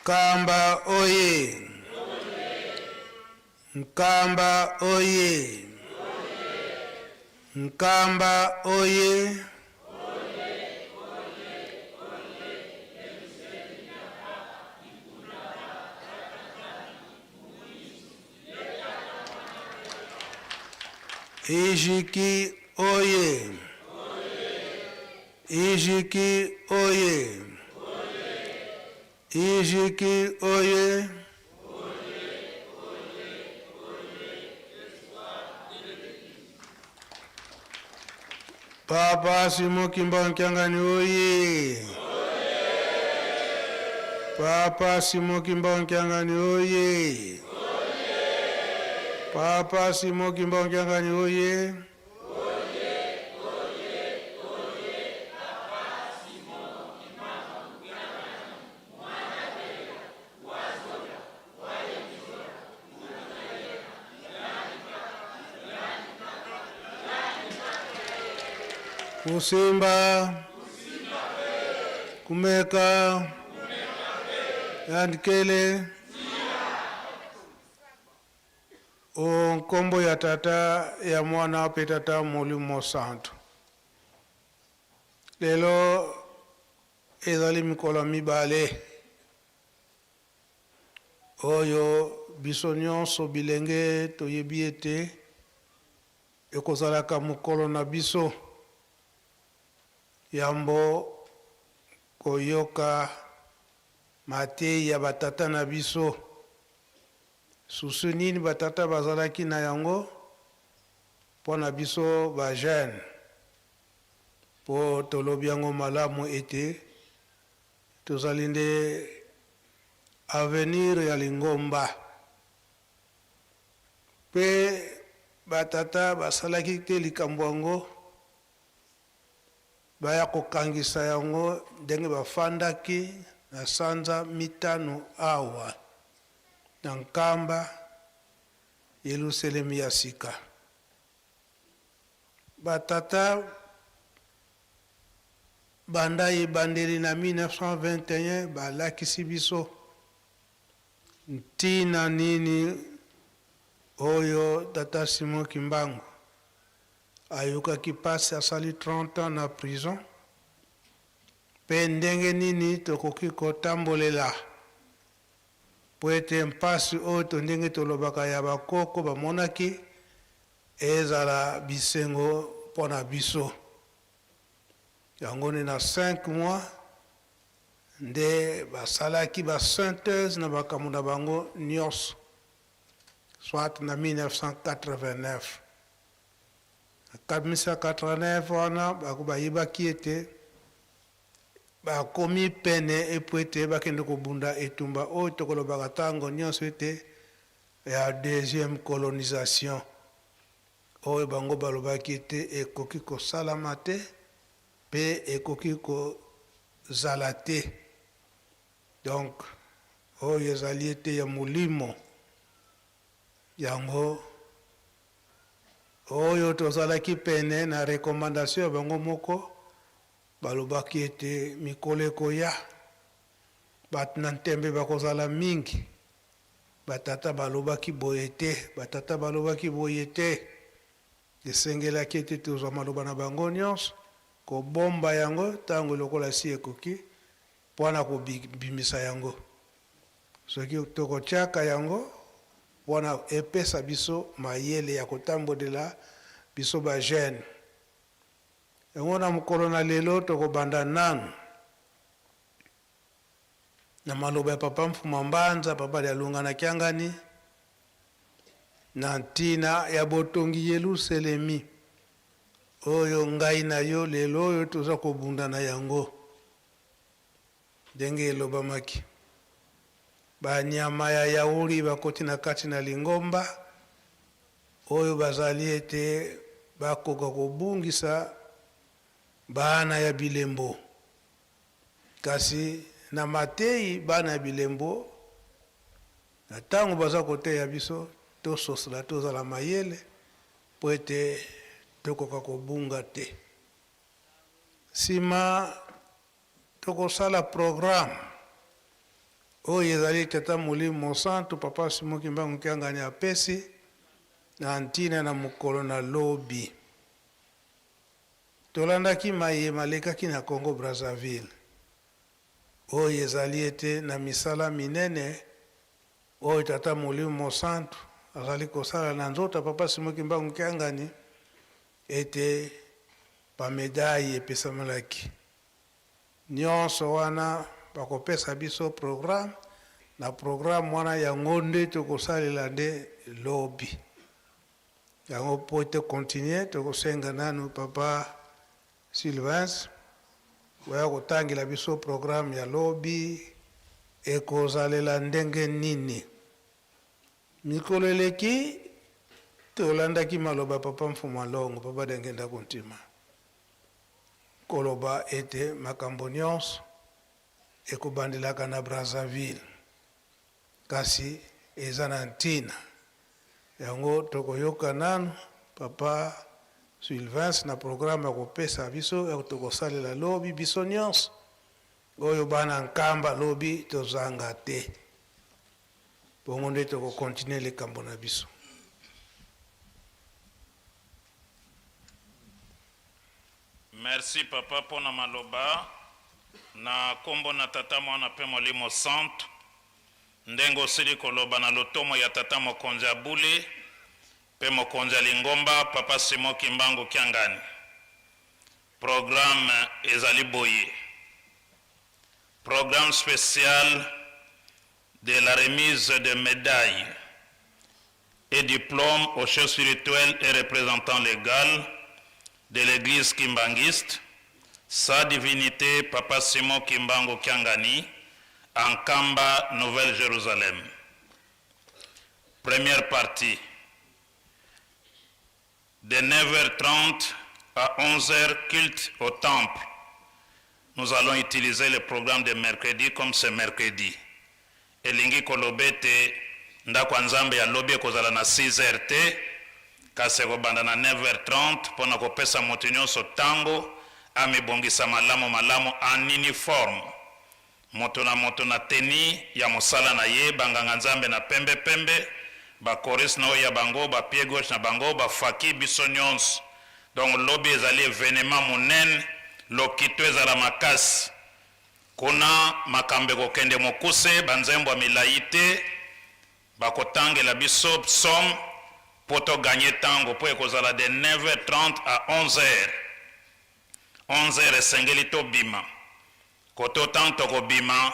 Nkamba oye! Nkamba oye! Nkamba oye! Ijiki oye! Ijiki oye! Ijiki oye! Papa Simon Kimba Nkyangani oye! Papa Simon Kimba Nkyangani oye! Papa Simon Kimba Nkyangani oye! Kusimba, kumeka, yandikele, onkombo ya tata ya mwana pe tata Molimo Santo. Lelo ezali mikolo mibale oyo biso nyonso bilenge toyebi ete ekozalaka mokolo na biso yambo koyoka mateyi ya batata na biso susu nini batata bazalaki na yango mpo na biso bajeune mpo tolobi yango malamu ete tozali nde avenir ya lingomba mpe batata basalaki te likambo yango baya kokangisa yango ndenge bafandaki na sanza mitano awa na nkamba Yelusalemi ya sika. Batata banda ebandeli na 1921 balakisi biso ntina nini oyo tata Simon Kimbangu ayokaki pasi asali 30 ans na prison pe ndenge nini tokoki kotambolela po ete mpasi oyo to ndenge tolobaka ya bakoko bamonaki ezala bisengo mpona biso yango ni na 5 mois nde basalaki basynthèse na makambo na bango nyonso soit na 1989 1989 wana bayebaki ete bakomi pene epo ete bakende kobunda etumba oyo tokolobaka ntango nyonso ete ya deuxième colonisation oyo bango balobaki ete ekoki kosalama te mpe ekoki kozala te donc oyo ezali ete ya molimo yango oyo tozalaki pene na recommandation ya bango moko balobaki ete mikolo ekoya bato na ntembe bakozala mingi batata balobaki boye te batata balobaki boye te esengelaki ete tozwa maloba na bango nyonso kobomba yango ntango lokola si ekoki mpona kobimisa yango soki tokotiaka yango wana epesa biso mayele ya kotambolela biso bajeune yango na mokolo na lelo tokobanda nanu na maloba ya papa Mfuma Mbanza papa Lialunga na Kyangani na ntina ya botongi Yelusalemi oyo ngai na yo lelo oyo toza kobunda na yango ndenge elobamaki banyama ya yauri bakoti na kati na lingomba oyo bazali ete bakoka kobungisa bana ya bilembo kasi na mateyi bana ya bilembo na ntango baza koteya biso tososela tozala mayele po ete tokoka kobunga te nsima tokosala programme oyo ezali tata molimo santu papa Simon Kimbangu Kiangani apesi na ntina na mokolo na lobi. Tolandaki mayema alekaki na Congo Brazzaville oyo ezali ete na misala minene oyo tata molimo santu azali kosala na nzota papa Simon Kimbangu Kiangani ete bamedaille epesamelaki. Nyonso wana bakopesa biso programme na programme wana yango nde tokosalela nde lobi. Yango po ete continue tokosenga nanu papa Sylvain waya kotangela biso programme ya lobi ekozalela ndenge nini. Mikolo eleki tolandaki maloba papa Mfuma Longo papa Dengenda Kuntima koloba ete makambo nyonso ekobandelaka na Brazzaville kasi eza na ntina yango tokoyoka nanu papa Sylvain na programme ya kopesa biso ya tokosalela lobi biso nyonso oyo bana nkamba lobi tozanga te bongo nde tokokontinue likambo na biso. Merci papa pona maloba na kombo na tata mwana pe molimo santo ndengo osili koloba na lotomo ya tata mokonzi abule pe mokonzi lingomba papa Simon Kimbangu Kiangani. Programme ezali boye. Programme spécial de la remise de médailles et diplômes aux chefs spirituels et représentants légaux de l'église kimbangiste, sa divinité Papa Simon Kimbangu Kiangani, en Kamba, Nouvelle-Jérusalem. Première partie. De 9h30 à 11h, culte au temple. Nous allons utiliser le programme de mercredi comme ce mercredi. Elingi kolobete ndako nzambe ya lobi kozala na 6h te kasi kobanda na 9h30 pona kopesa moto nyonso tango amibongisa malamu en uniforme moto na teni ya mosala na ye banganga nzambe na pembe ba chorus na ya bango ba pied gauche na bango ba faki biso nyonso. Donc lobi ezali événement monene lokito ezala makasi kuna makambe kokende mokuse banzembo ya milai te bakotangela biso psaume poto gagner tango po ekozala de 9h30 à 11h. 11h esengeli tobima koto tanto kobima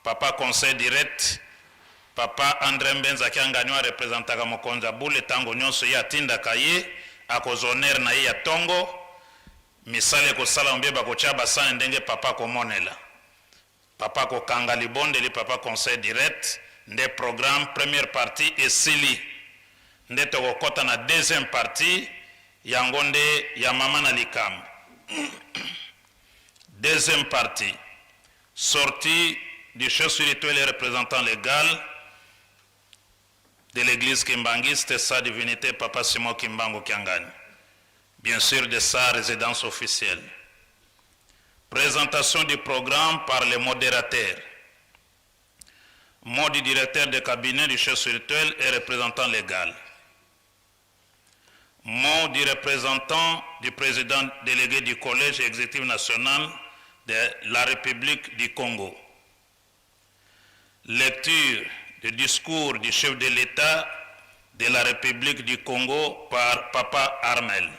papa conseil direct papa André Mbenza Kiangani représentaka mokonzi abule tango nyonso ye atindaka ye akozonere na ye ya tongo misale kosala mbie bakotya basane ndenge papa komonela papa kokanga libonde li papa conseil direct nde programme première partie esili nde tokokota na deuxième partie yango nde ya mama na likambo. Deuxième partie, sortie du chef spirituel et représentant légal de l'église kimbangiste, sa divinité Papa Simon Kimbangu Kiangani, bien sûr de sa résidence officielle. Présentation du programme par les modérateurs. Mot du directeur de cabinet du chef spirituel et représentant légal. Mot du représentant du président délégué du collège exécutif national de la République du Congo. Lecture du discours du chef de l'État de la République du Congo par Papa Armel.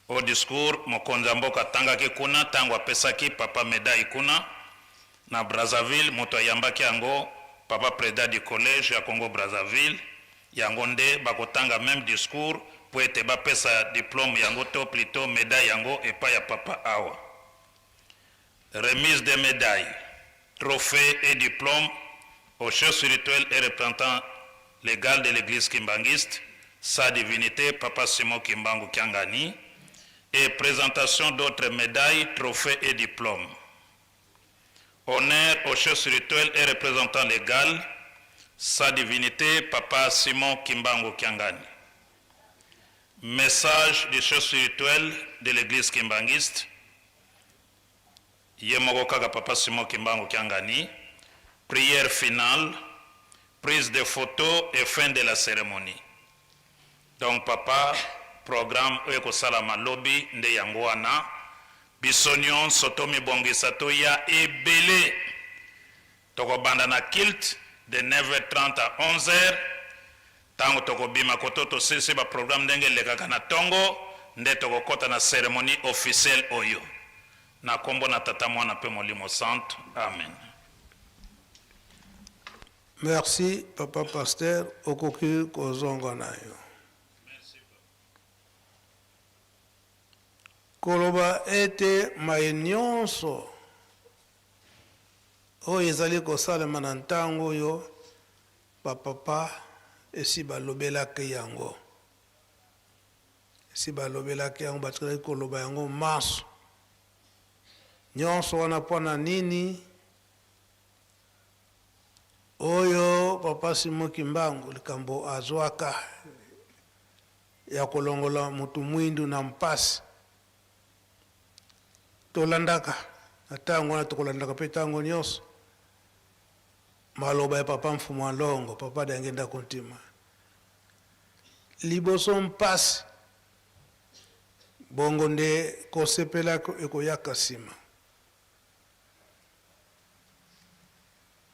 Au discours, mokonzi mboka tangaki kuna tango apesaki Papa Médaille kuna na Brazzaville moto ayambaki yango Papa Président du collège ya Congo Brazzaville yango nde bakotanga même discours po ete bapesa diplôme yango to plutôt médaille yango epai ya Papa awa. Remise des médailles, trophées et diplômes au chef spirituel et représentant légal de l'église kimbangiste, sa divinité Papa Simon Kimbangu Kiangani, et présentation d'autres médailles, trophées et diplômes. Honneur au chef spirituel et représentant légal, sa divinité Papa Simon Kimbangu Kiangani. Message du chef spirituel de l'église kimbangiste, Yemogokaka Papa Simon Kimbangu Kiangani, prière finale, prise de photos et fin de la cérémonie. Donc papa, programme eko salama lobby nde yango wana biso nyonso tomibongisa toya ebele tokobanda na kilt de 9h30 à 11h tango tokobima koto tosilisi ba programme ndenge elekaka na tongo nde tokokota na cérémonie officielle oyo na kombo na tata mwana pe molimo santo. Amen. Merci papa pasteur okoki kozonga nayo. Koloba ete mai nyonso oyo ezali kosalema na ntango oyo bapapa esi balobelaki yango. Esi balobelaki yango batikali koloba yango maso. Nyonso wana mpona nini oyo papa Simon Kimbangu likambo azwaka ya kolongola mutu mwindu na mpasi. Tolandaka na tango wana tokolandaka pe tango nyonso maloba ya papa Mfumu Alongo papa dangenda kontima liboso mpasi bongo nde kosepela ekoyaka nsima.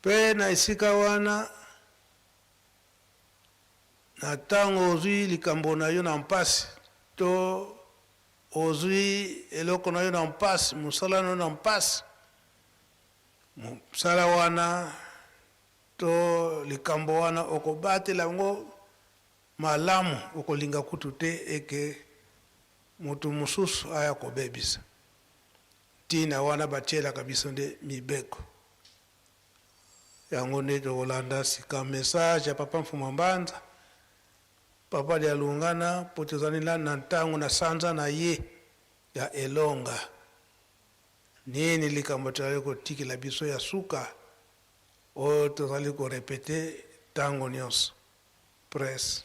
Pe na esika wana na tango ozwi likambo na yo na mpasi to ozwi eloko na yo na mpasi musala na yo na mpasi musala wana to likambo wana okobatela yango malamu okolinga kutu te eke mutu mususu aya kobebisa tina wana batielaka biso nde mibeko yango nde tokolanda sika message ya papa Mfumu Mbanza papa dia lungana po tozali na ntango na sanza na ye ya elonga nini likambo tozali kotikela biso ya suka oyo tozali korepete ntango nyonso. Presse.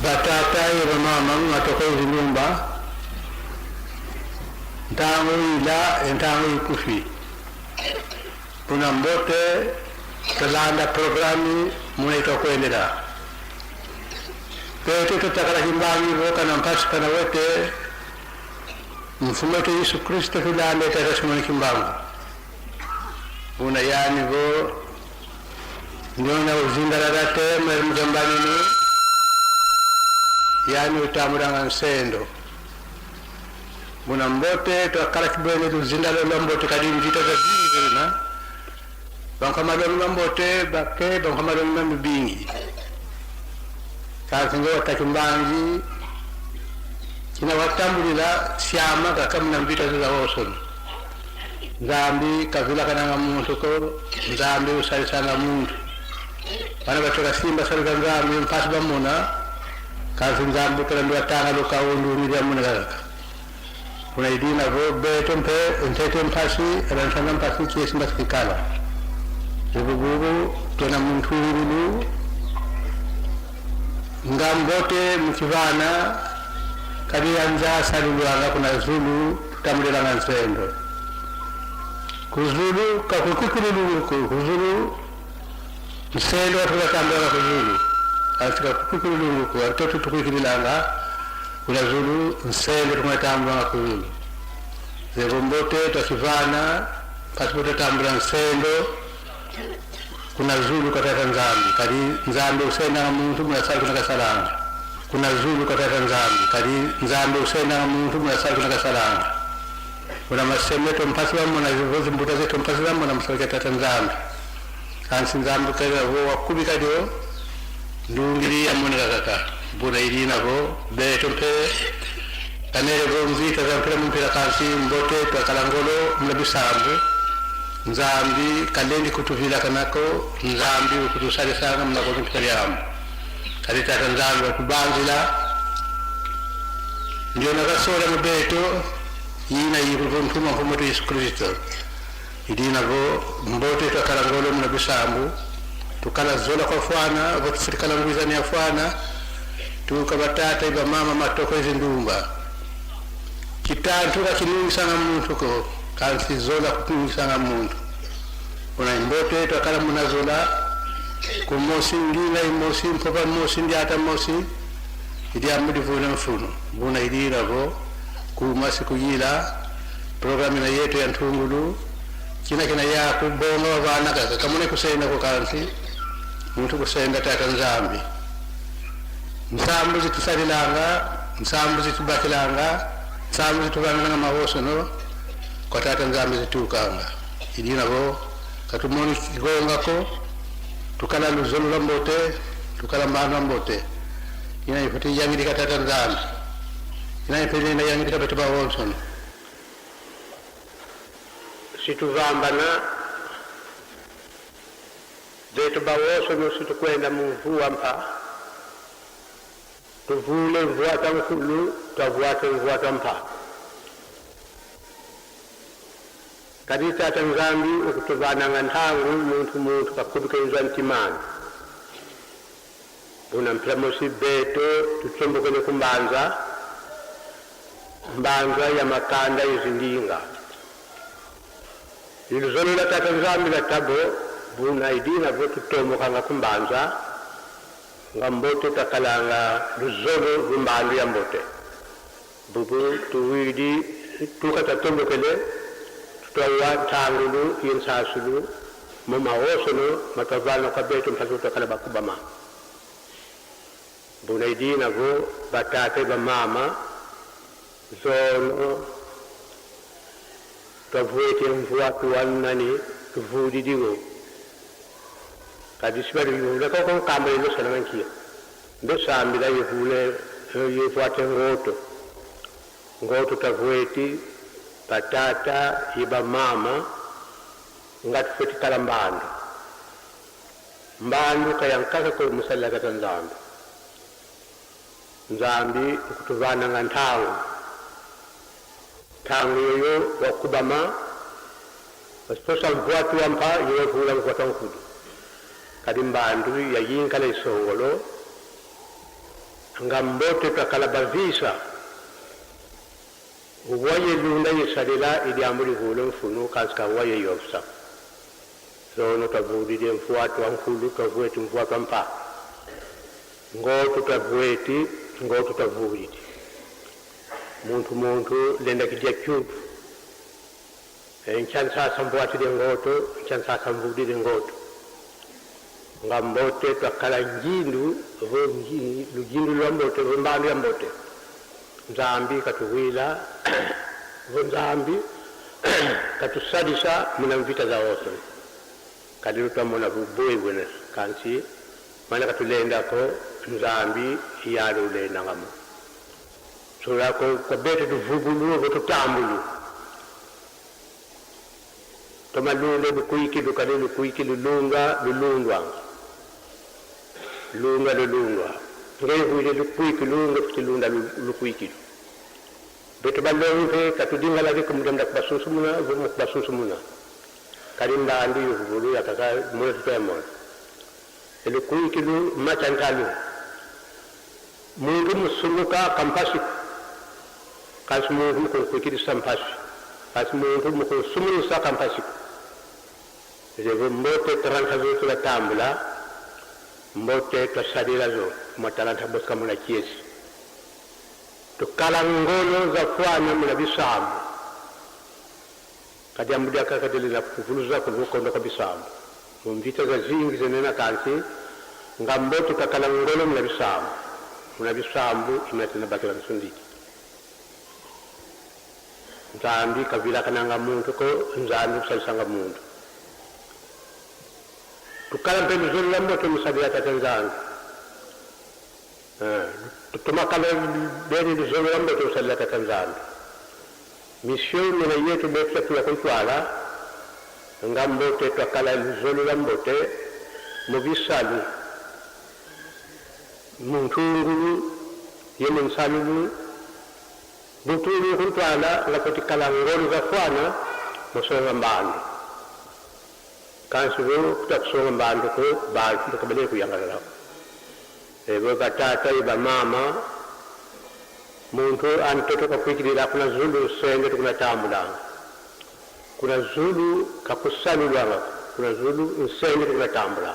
Batata bamama matokozi nyumba ntango ila ntango ikufi kuna mbote tolanda programi mweto kuendelea pete tutakala himbani voka na mpasi kana wote mfumo wetu Yesu Kristo tulande tatasimani kimbangu una yani vo ndiona uzingala date mzambani ni yani utamuranga nsendo muna mbote twakala kibwene tuzindalo lombote kadi mjita za zingi na bankamaloni lombote bake bankamaloni na mbingi kazingo watakimbangi kina watambulila siama kakamna mbita za woson zambi kavila kananga muntu ko zambi usalisanga muntu bana batoka simba salika zambi mpasi bamuna kazi zambi kala ndo tanga do kawundu ni jamuna kaka kuna idina vo beto mpe ntete mpasi ransanga mpasi kiesi mbasikala bubu tena muntu ngulu ngambote mkivana kadi anza salulwanga kuna zulu tamulila ngansendo kuzulu kakukukulu kuzulu msendo tukatambala kuzulu katika kukukulu ku atoto tukikilanga kuna zulu msendo tukatambala kuzulu zebombote tukivana pasipote tambula msendo kuna zulu katata nzambi kadi nzambi usenda muntu mwasali kuna kasalanga kuna zulu katata nzambi kadi nzambi usenda muntu mwasali kuna kasalanga kuna masemeto mpasi wamona zivozi mbuta zetu mpasi wamona msalika tata nzambi kansi nzambi kaya vo wakubi kadio ndungiri ya mwene kaka buna irina vo beto mpe kanere vo mzita za mpira mpira kansi mbote kwa kalangolo mlabisambu nzambi kalendi kutuvila kanako nzambi kutusali sana mnako mpikaliamu kadi tata nzambi wakubanzila ndio nakasola mbeto yina yirugo ntuma mfumoto Yesu Kristo idina vo mbote takalangolo mnabisambu tukala zola kwa fwana votufikala ngwizani ya fwana tukabatata iba mama matoko izindumba kitantu kakinungi sana muntu ko kansi zola kupingisana muntu una imbote twakala munazola kumosi ngila imosi mpopa mosi ndi ata mosi idi amudi vuna mfuno buna idira go kumasi kuyila programu na yetu ya ntungulu kina ya kubonga vana kaka kamune kusenda ko kansi muntu kusenda tata nzambi nsambu zitusalilanga nsambu zitubakilanga nsambu zitubanga mawoso no kwa tata nzambi zitukanga idina go katumoni kigonga ko tukala luzolo lambote tukala mbano lambote ina ifati yangi dikatata nzambi ina ifati na yangi dikabetaba Wilson situvambana detu bawoso no situkwenda mvua mpa tuvule mvuata mkulu tavuate mvuata mpa kadi tata nzambi ukutuvana ngantangu muntu kakudukenza ntimani buna mplamosi beto tutombokene kumbanza mbanza ya makanda yizindinga iluzolo la tata nzambi la tabo buna idina vo tutombokanga kumbanza ngambote takalanga luzolo rumbandu ya mbote bubu tuwidi tukatatombokele tutawa tangulu yensasulu mama wosono matavana kwa beto mpasuta kala bakubama buna idina vo batate ba mama zono tavuete mvua tuwanani tuvudi digo kadi sibari yule ko kambe ndo sanankia ndo sambi la yule yefuate ngoto tavueti patata iba mama ngati feti kala mbandu kayankaka ko musalla kata nzambi kutuvana ngantawo tangu yoyo wakubama wasiposa mvuatu wampa yoyo vula mvuata mkudu kadi mbandu ya yinkala isongolo ngambote takalabavisa uwaye lunda yisalila ili amuli vula mfunu kansika uwaye yofsa zono tavudide mvuatu wankulu kavueti mvuatu wampa ngoto tavueti ngoto tavudide muntu lenda kijia kyutu nchan sasa mbuati de ngoto nchan sasa mbudi de ngoto ngambote twakala njindu lujindu lwambote rumbandu ya mbote nzambi katuwila nzambi katusadisa muna mvita za oso kadiru twamona bubwebwene kansi mana katulenda ko nzambi iyalo ulenda ngamo sura ko bete tuvugulu ko tutambulu tomalule bukuiki dukale bukuiki lulunga ngehuile lukuiki lunga kutilunda lukuiki bete balonze katudinga la kumudanda kubasusumuna kalimba andi yuvulu yakaka mwe tutemo lukuiki lu machantalu mungu musuluka kampasi kasi mungu mko kuikiri sampasi kasi mungu mko sumulu sa kampasi jewe mbote tarantazo tula tambula mbote tasadira zo matalanta boska muna kiesi tukala ngolo za fwana muna bisamu kadi amudia kakadeli na kufuluza kuvukondo kabisamu mvita za zingi zenena kansi ngambote takala ngolo muna bisamu imetena bakila nsundiki nzambi kavila kananga muntu ko nzambi kusalisanga muntu tukala mpendo zuri la moto musabila tata nzambi tumakala beni zuri la moto musabila tata nzambi mission mena yetu betu tuya kuntwala ngambote tukala zuri la moto mubisalu muntu ngulu yeme nsalulu butulu kuntwala ngapotikala ngolo za fwana musonga mbandu kansubo kutakusonga mbandu ko bantu bakabale kuyangalala ebo batata iba mama muntu antoto kafikirira kuna zulu senge tukuna tambula kuna zulu kakusalulwanga kuna zulu nsende kuna tambula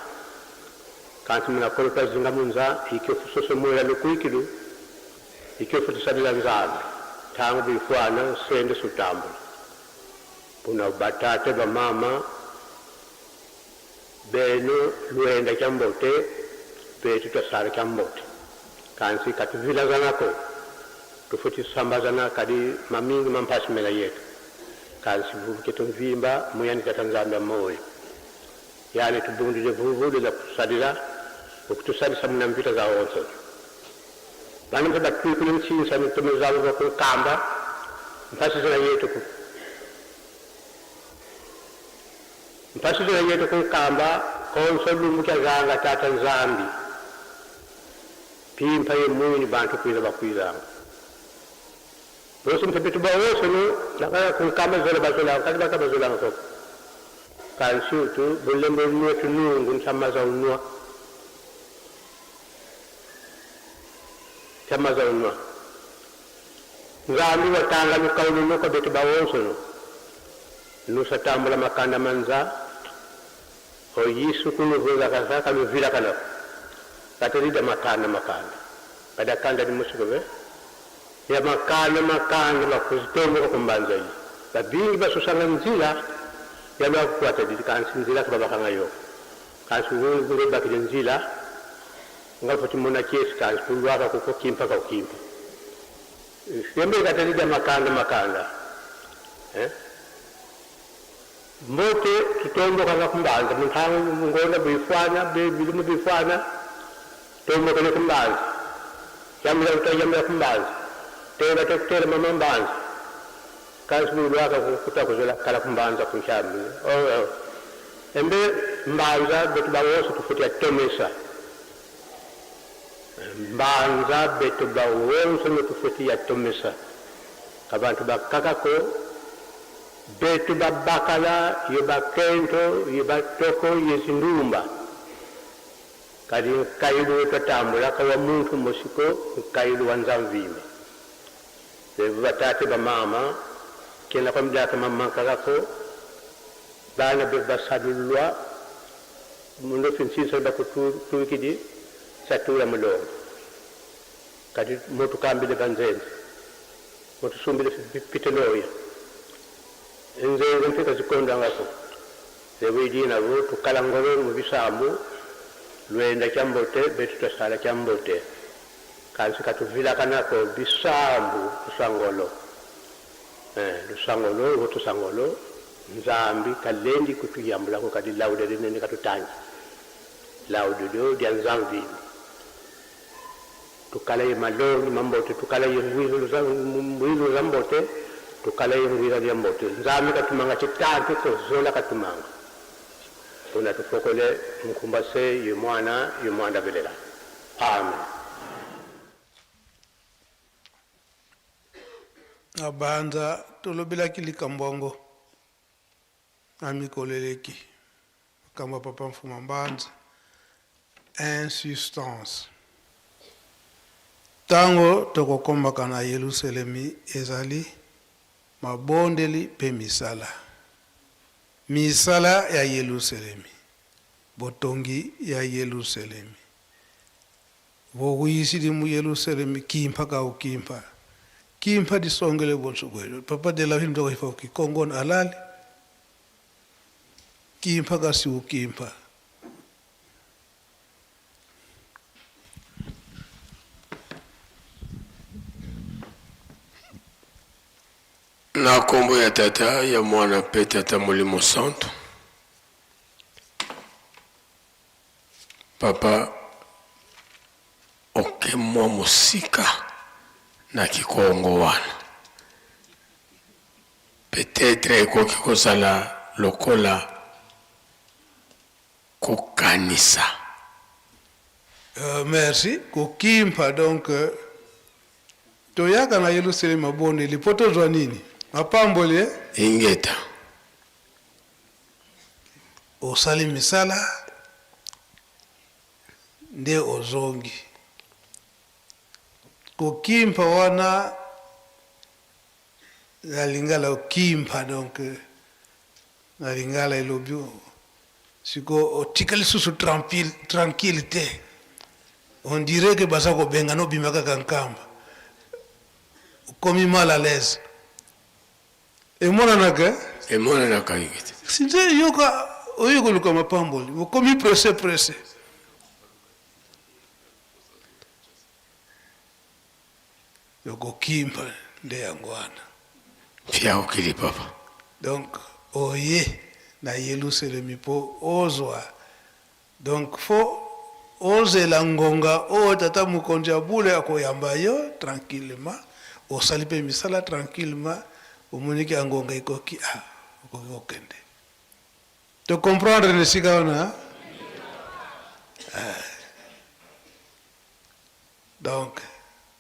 kanti munakoloka zinga munza ikiofusoso mwela lukuikilu ikiofutusalila nzambi tangu bifwana nsende sutambula puna batate bamama beno luenda kyambote betu twasala kyambote kansi katuvilazanako tufuti sambazana kadi mamingi mampasimela yetu kansi vuketo vimba muyani katanzambe moyo yani tubundile vuvude la kusadila okutusadisa muna mpita za onso bana mpata kwikule nchinsa mitomezalu za kukamba mpasizana yetu mpasizana yetu kukamba konso lumbuka zanga tata nzambi pimpa ye muyini bantu kuiza bakuizanga Bosi mpepetu bawoso no nakaya kukamba zola bazola kati baka bazola ngoko kansi tu bulembe nuwa tunungu ntamaza unwa tamaza unwa ngambi watanga nukaulu nuka betu bawoso no nusa tambula makanda manza o yisu kunu vula kasaka mivila kanako katerida makanda kada kanda di musikobe ya makanda bakuzitomo ko kumbanza yi babingi basusanga nzila ya bakwata di kansi nzila kabakanga yo kansi wulu gure bakile nzila ngafoti mona kiesi kansi kulwaka ko kimpa ka kimpa yembe katerida makanda mbote tutombo kanga kumbanza muthangu ngona bifana bilimu bifana tombo kale kumbanza yamla kumbanza tena tokutela mama mbanza kansi bulwaka kutakuzola kala kumbanza kunshambi embe mbanza betu bawoso tufuti atomesa mbanza betu bawoso tufuti atomesa kabantu bakakako betu babakala yebakento yebatoko yezindumba kadi kailu tatambula kawa muntu musiko kailu wanzamvime batate bamama kena kwa mjaka mama kakako bana bebasadulwa mundo finsinsa bakutuikidi satura mulongo kadi motu kambile banzenze motu sumbile piteloya nzenze mpika zikonda ngako zewidina vo tukalangolo mubisambu lwenda kyambote betu tasala kyambote kansi katuvila kanako bisambu tusangolo lusangolo tusangolo nzambi kalendi kutuyambulako kadi laude linene katutanji laude do dia nzambi tukala ye maloni mambote tukala ye ngwilu zambote tukala ye ngwilu zambote nzambi katumanga chitatu ko zola katumanga tuna tufokole mkumbase yumwana belela amen abanza tolobela kilika mbongo amikoleleki kamba papa mfuma mbanza insistance tango tokokombaka na Yerusalemi ezali mabondeli pe misala ya Yerusalemi botongi ya Yerusalemi bouyisidi mu Yerusalemi kimpa ka ukimpa kimpa disongele bonsugwelo papa de la film do ki kongon alali kimpa ka si ukimpa na kombo ya tata ya mwana pe tata Molimo Santo papa okemwa musika na kikongo wana peut-être ekoki kozala lokola kokanisa merci kokimpa donc toyaka na Yerusalemi mabonde lipoto zwa nini mapambole ingeta osali misala nde ozongi kokimpa wana la lingala okimpa donc na lingala ilobi siko otika lisusu tranquillité. On dirait que baza ko benga no bimaka kankamba. Comme mal à l'aise. Et moi naka? Et moi naka yigiti. Sinze yoka oyoko luka mapamboli. Comme pressé. Yoko kimba nde yangwana. Fia okili papa. Donc oye na Yerusalemi po ozwa. Donc faut oze la ngonga o tata mukonja bule akoyamba yo tranquillement osali pe misala tranquillement omoniki angonga ikoki okende to comprendre ne sikaona donc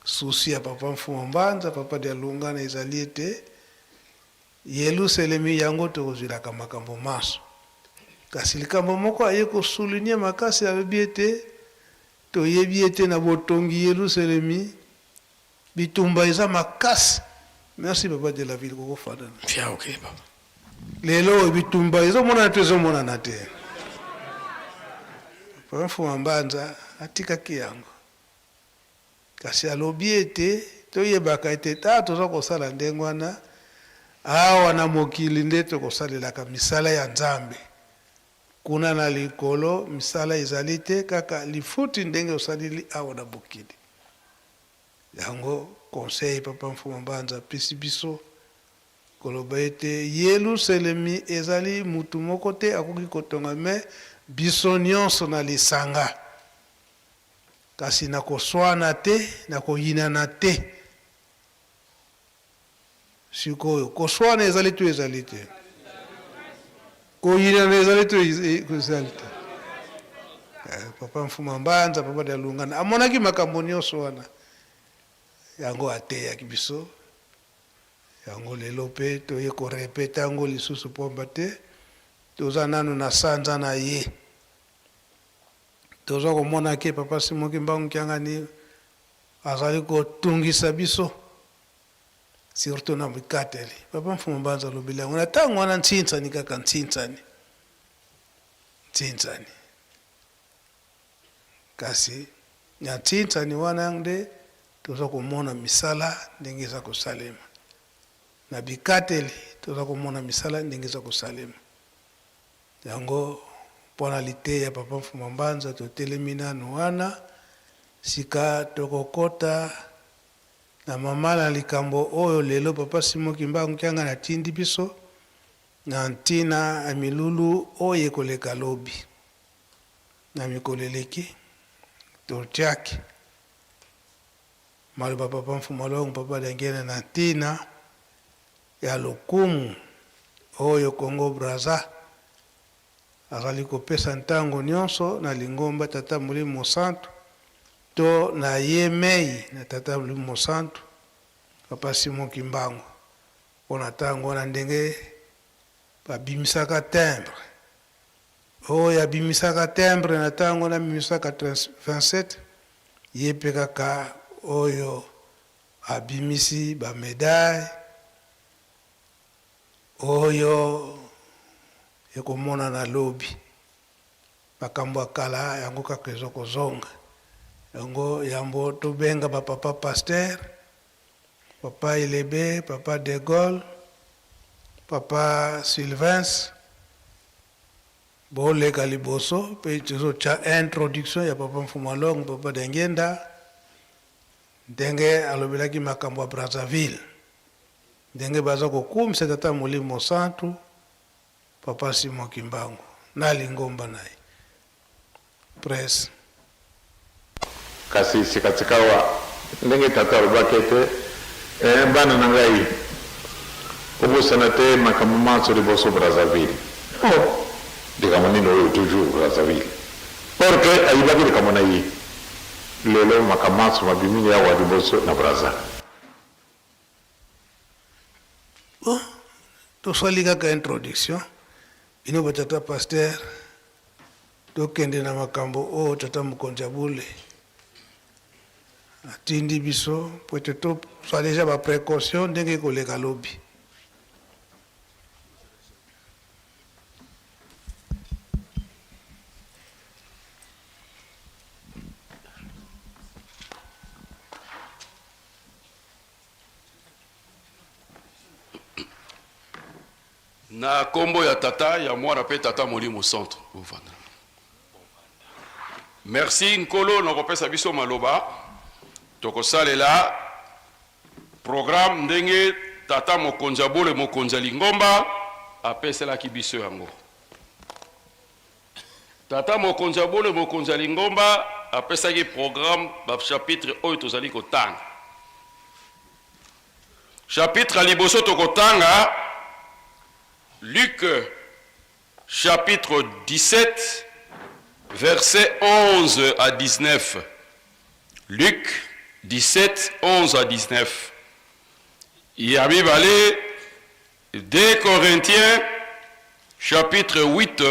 souci ya papa mfumo mbanza papa de lunga na izaliete Yerusalemi yango to kozilaka makambo maso kasi likambo moko aye kosouligner makasi abebiete to yebiete na botongi Yerusalemi bitumba eza makasi. Merci papa de la ville koko fada. Fia okili papa. Lelo bitumba eza mona tezo mona nate. Papa mfumo mbanza atika kiyango. Kasi alobiete to yebaka ete toza kosala ndengwana awa na mokili nde tokosalelaka misala ya Nzambe. Kuna na likolo misala ezali te kaka lifuti ndenge osalili awa na bokili. Yango conseil papa mfumo mbanza pesi biso koloba ete Yerusalemi ezali mutu moko te akoki kotonga me biso nyonso na lisanga. Kasi na koswana te na koyinana te. Sikoyo koswana ezali te. Koyinana ezali te. Papa mfumo mbanza papa de lungana amonaki makambo nyonso wana yango ateya kibiso yango lelo pe toye korepeta yango lisusu pomba te toza nanu na sanza na ye toza komona ke papa Simoki Mbangu Kiangani azali kotungisa biso surtout na bikateli papa mfumo mbanza lobeli yango na ntango wana ntsintsani kaka ntsintsani kasi na ntsintsani wana nde toza komona misala ndenge eza kosalema na bikateli toza komona misala ndenge eza kosalema yango mpona liteya papa mfumo mbanza totelemi nanu wana sika tokokota na mama na likambo oyo lelo papa Simoki Mbangu Kiangani atindi biso na ntina amilulu oyo ekoleka lobi na mikolo eleki totiaki maloba papa mfumo longo papa dengene na ntina ya lokumu oyo Congo Brazza azali kopesa ntango nyonso na lingomba tata Molimo Santu to na yemei na tata Molimo Santu papa Simoki Mbangu mpona ntango na ndenge babimisaka timbre oyo abimisaka timbre na ntango na 1927 ye mpe kaka oyo abimisi bamedaille oyo ekomona na lobi makambo akala yango kaka ezokozonga yango yambo tobenga bapapa Pasteur papa Elebe papa De Gaulle papa Sylvens boleka liboso mpe tozotia introduction ya papa mfumo longo papa Dengenda ndenge alobelaki makambo ya Brazzaville ndenge baza kokumisa tata Molimo Santu papa Simoki Mbangu na lingomba naye presse kasi sikatsikawa ndenge tata alobaki ete bana na ngai obosana te makambo manso liboso Brazzaville likambo nini oyo toujours Brazzaville porque ayibaki likambo na ye lelo makambo manso mabimi yawa liboso na Brazza tosali kaka introduction ino batata Pasteur tokende na makambo oyo tata Mokonzi Bule atindi biso po ete tosala deja baprécaution ndenge ekoleka lobi Na kombo ya tata ya mwana pe tata Molimo Centre. Merci Nkolo nakopesa biso maloba. Tokosalela programme ndenge tata mokonza bole mokonza lingomba apesela ki biso yango. Tata mokonza bole mokonza lingomba apesa ki programme ba chapitre oyo tozali kotanga. Chapitre liboso tokotanga Luc chapitre 17 versets 11 à 19. Luc 17, 11 à 19. Yabi Balé, 2 Corinthiens chapitre 8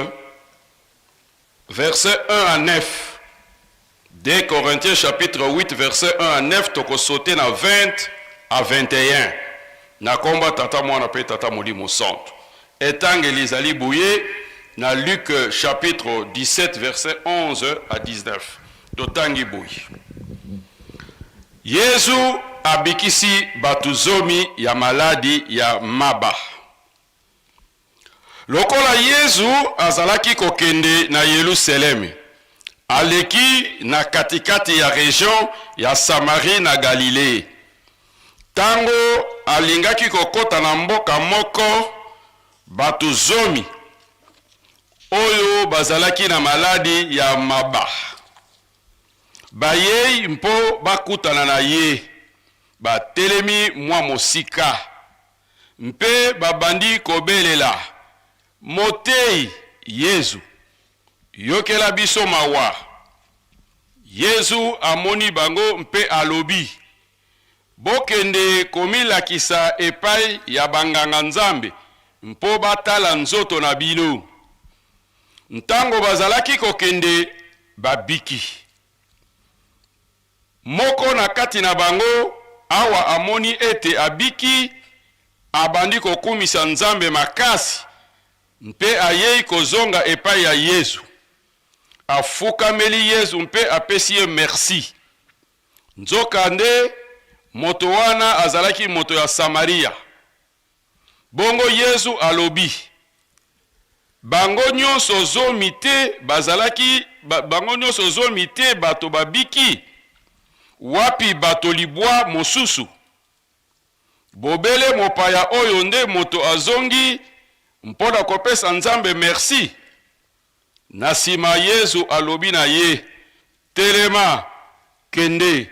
versets 1 à 9. 2 Corinthiens chapitre 8 versets 1 à 9, toko sauter na 20 à 21. Na komba tata mwana pe tata Molimo Centre. Etang Elizali Bouye, na Luc chapitre 17, verset 11 à 19. Totangi Bouye. Yesu abikisi batuzomi ya maladi ya maba. Lokola Yesu azalaki kokende na Yerusalemi, aleki na katikati ya region ya Samarie na Galilée. Tango alingaki kokota na mboka moko, batu zomi oyo bazalaki na maladi ya maba bayei mpo bakutana na ye, batelemi mwa mosika mpe babandi kobelela, motei Yesu, yokela biso mawa. Yesu amoni bango mpe alobi, bokende komilakisa epai ya banganga Nzambe mpo batala nzoto na bino. Ntango bazalaki kokende babiki. Moko na kati na bango awa amoni ete abiki, abandi kokumisa Nzambe makasi mpe ayei kozonga epai ya Yesu. Afukameli Yesu mpe apesi ye merci. Nzokande moto wana azalaki moto ya Samaria. Bongo Yesu alobi, bango nyonso zomi te bazalaki, bango nyonso zomi te bato babiki, wapi bato libwa mosusu. Bobele mopaya oyo nde moto azongi mpona kopesa Nzambe merci. Na sima Yesu alobi na ye, telema, kende,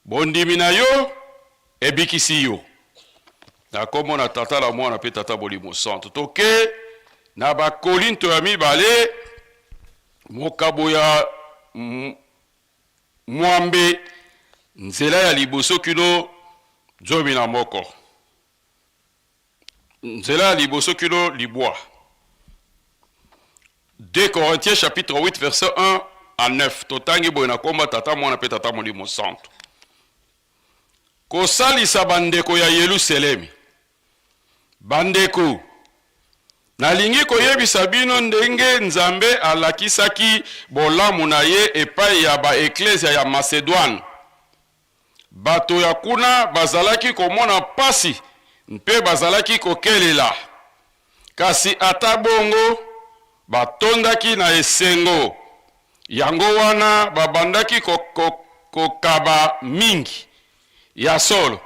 bondimi na yo ebikisi yo. Na komo na tata la mwana pe tata Molimo Centre. Toke na ba Korinto ya mibale mokabo ya mwambe nzela ya liboso kino zomi na moko. Nzela ya liboso kino libwa. 2 Corinthiens chapitre 8 verset 1 à 9. Totangi boye na komba tata mwana pe tata Molimo Centre. Kosalisa bandeko ya Yerusalemi. Bandeko, nalingi koyebisa bino ndenge Nzambe alakisaki bolamu na ye epai ya ba eklesia ya Macedone. Bato ya kuna bazalaki komona pasi mpe bazalaki kokelela. Kasi ata bongo batondaki na esengo. Yango wana babandaki kokaba mingi ya solo.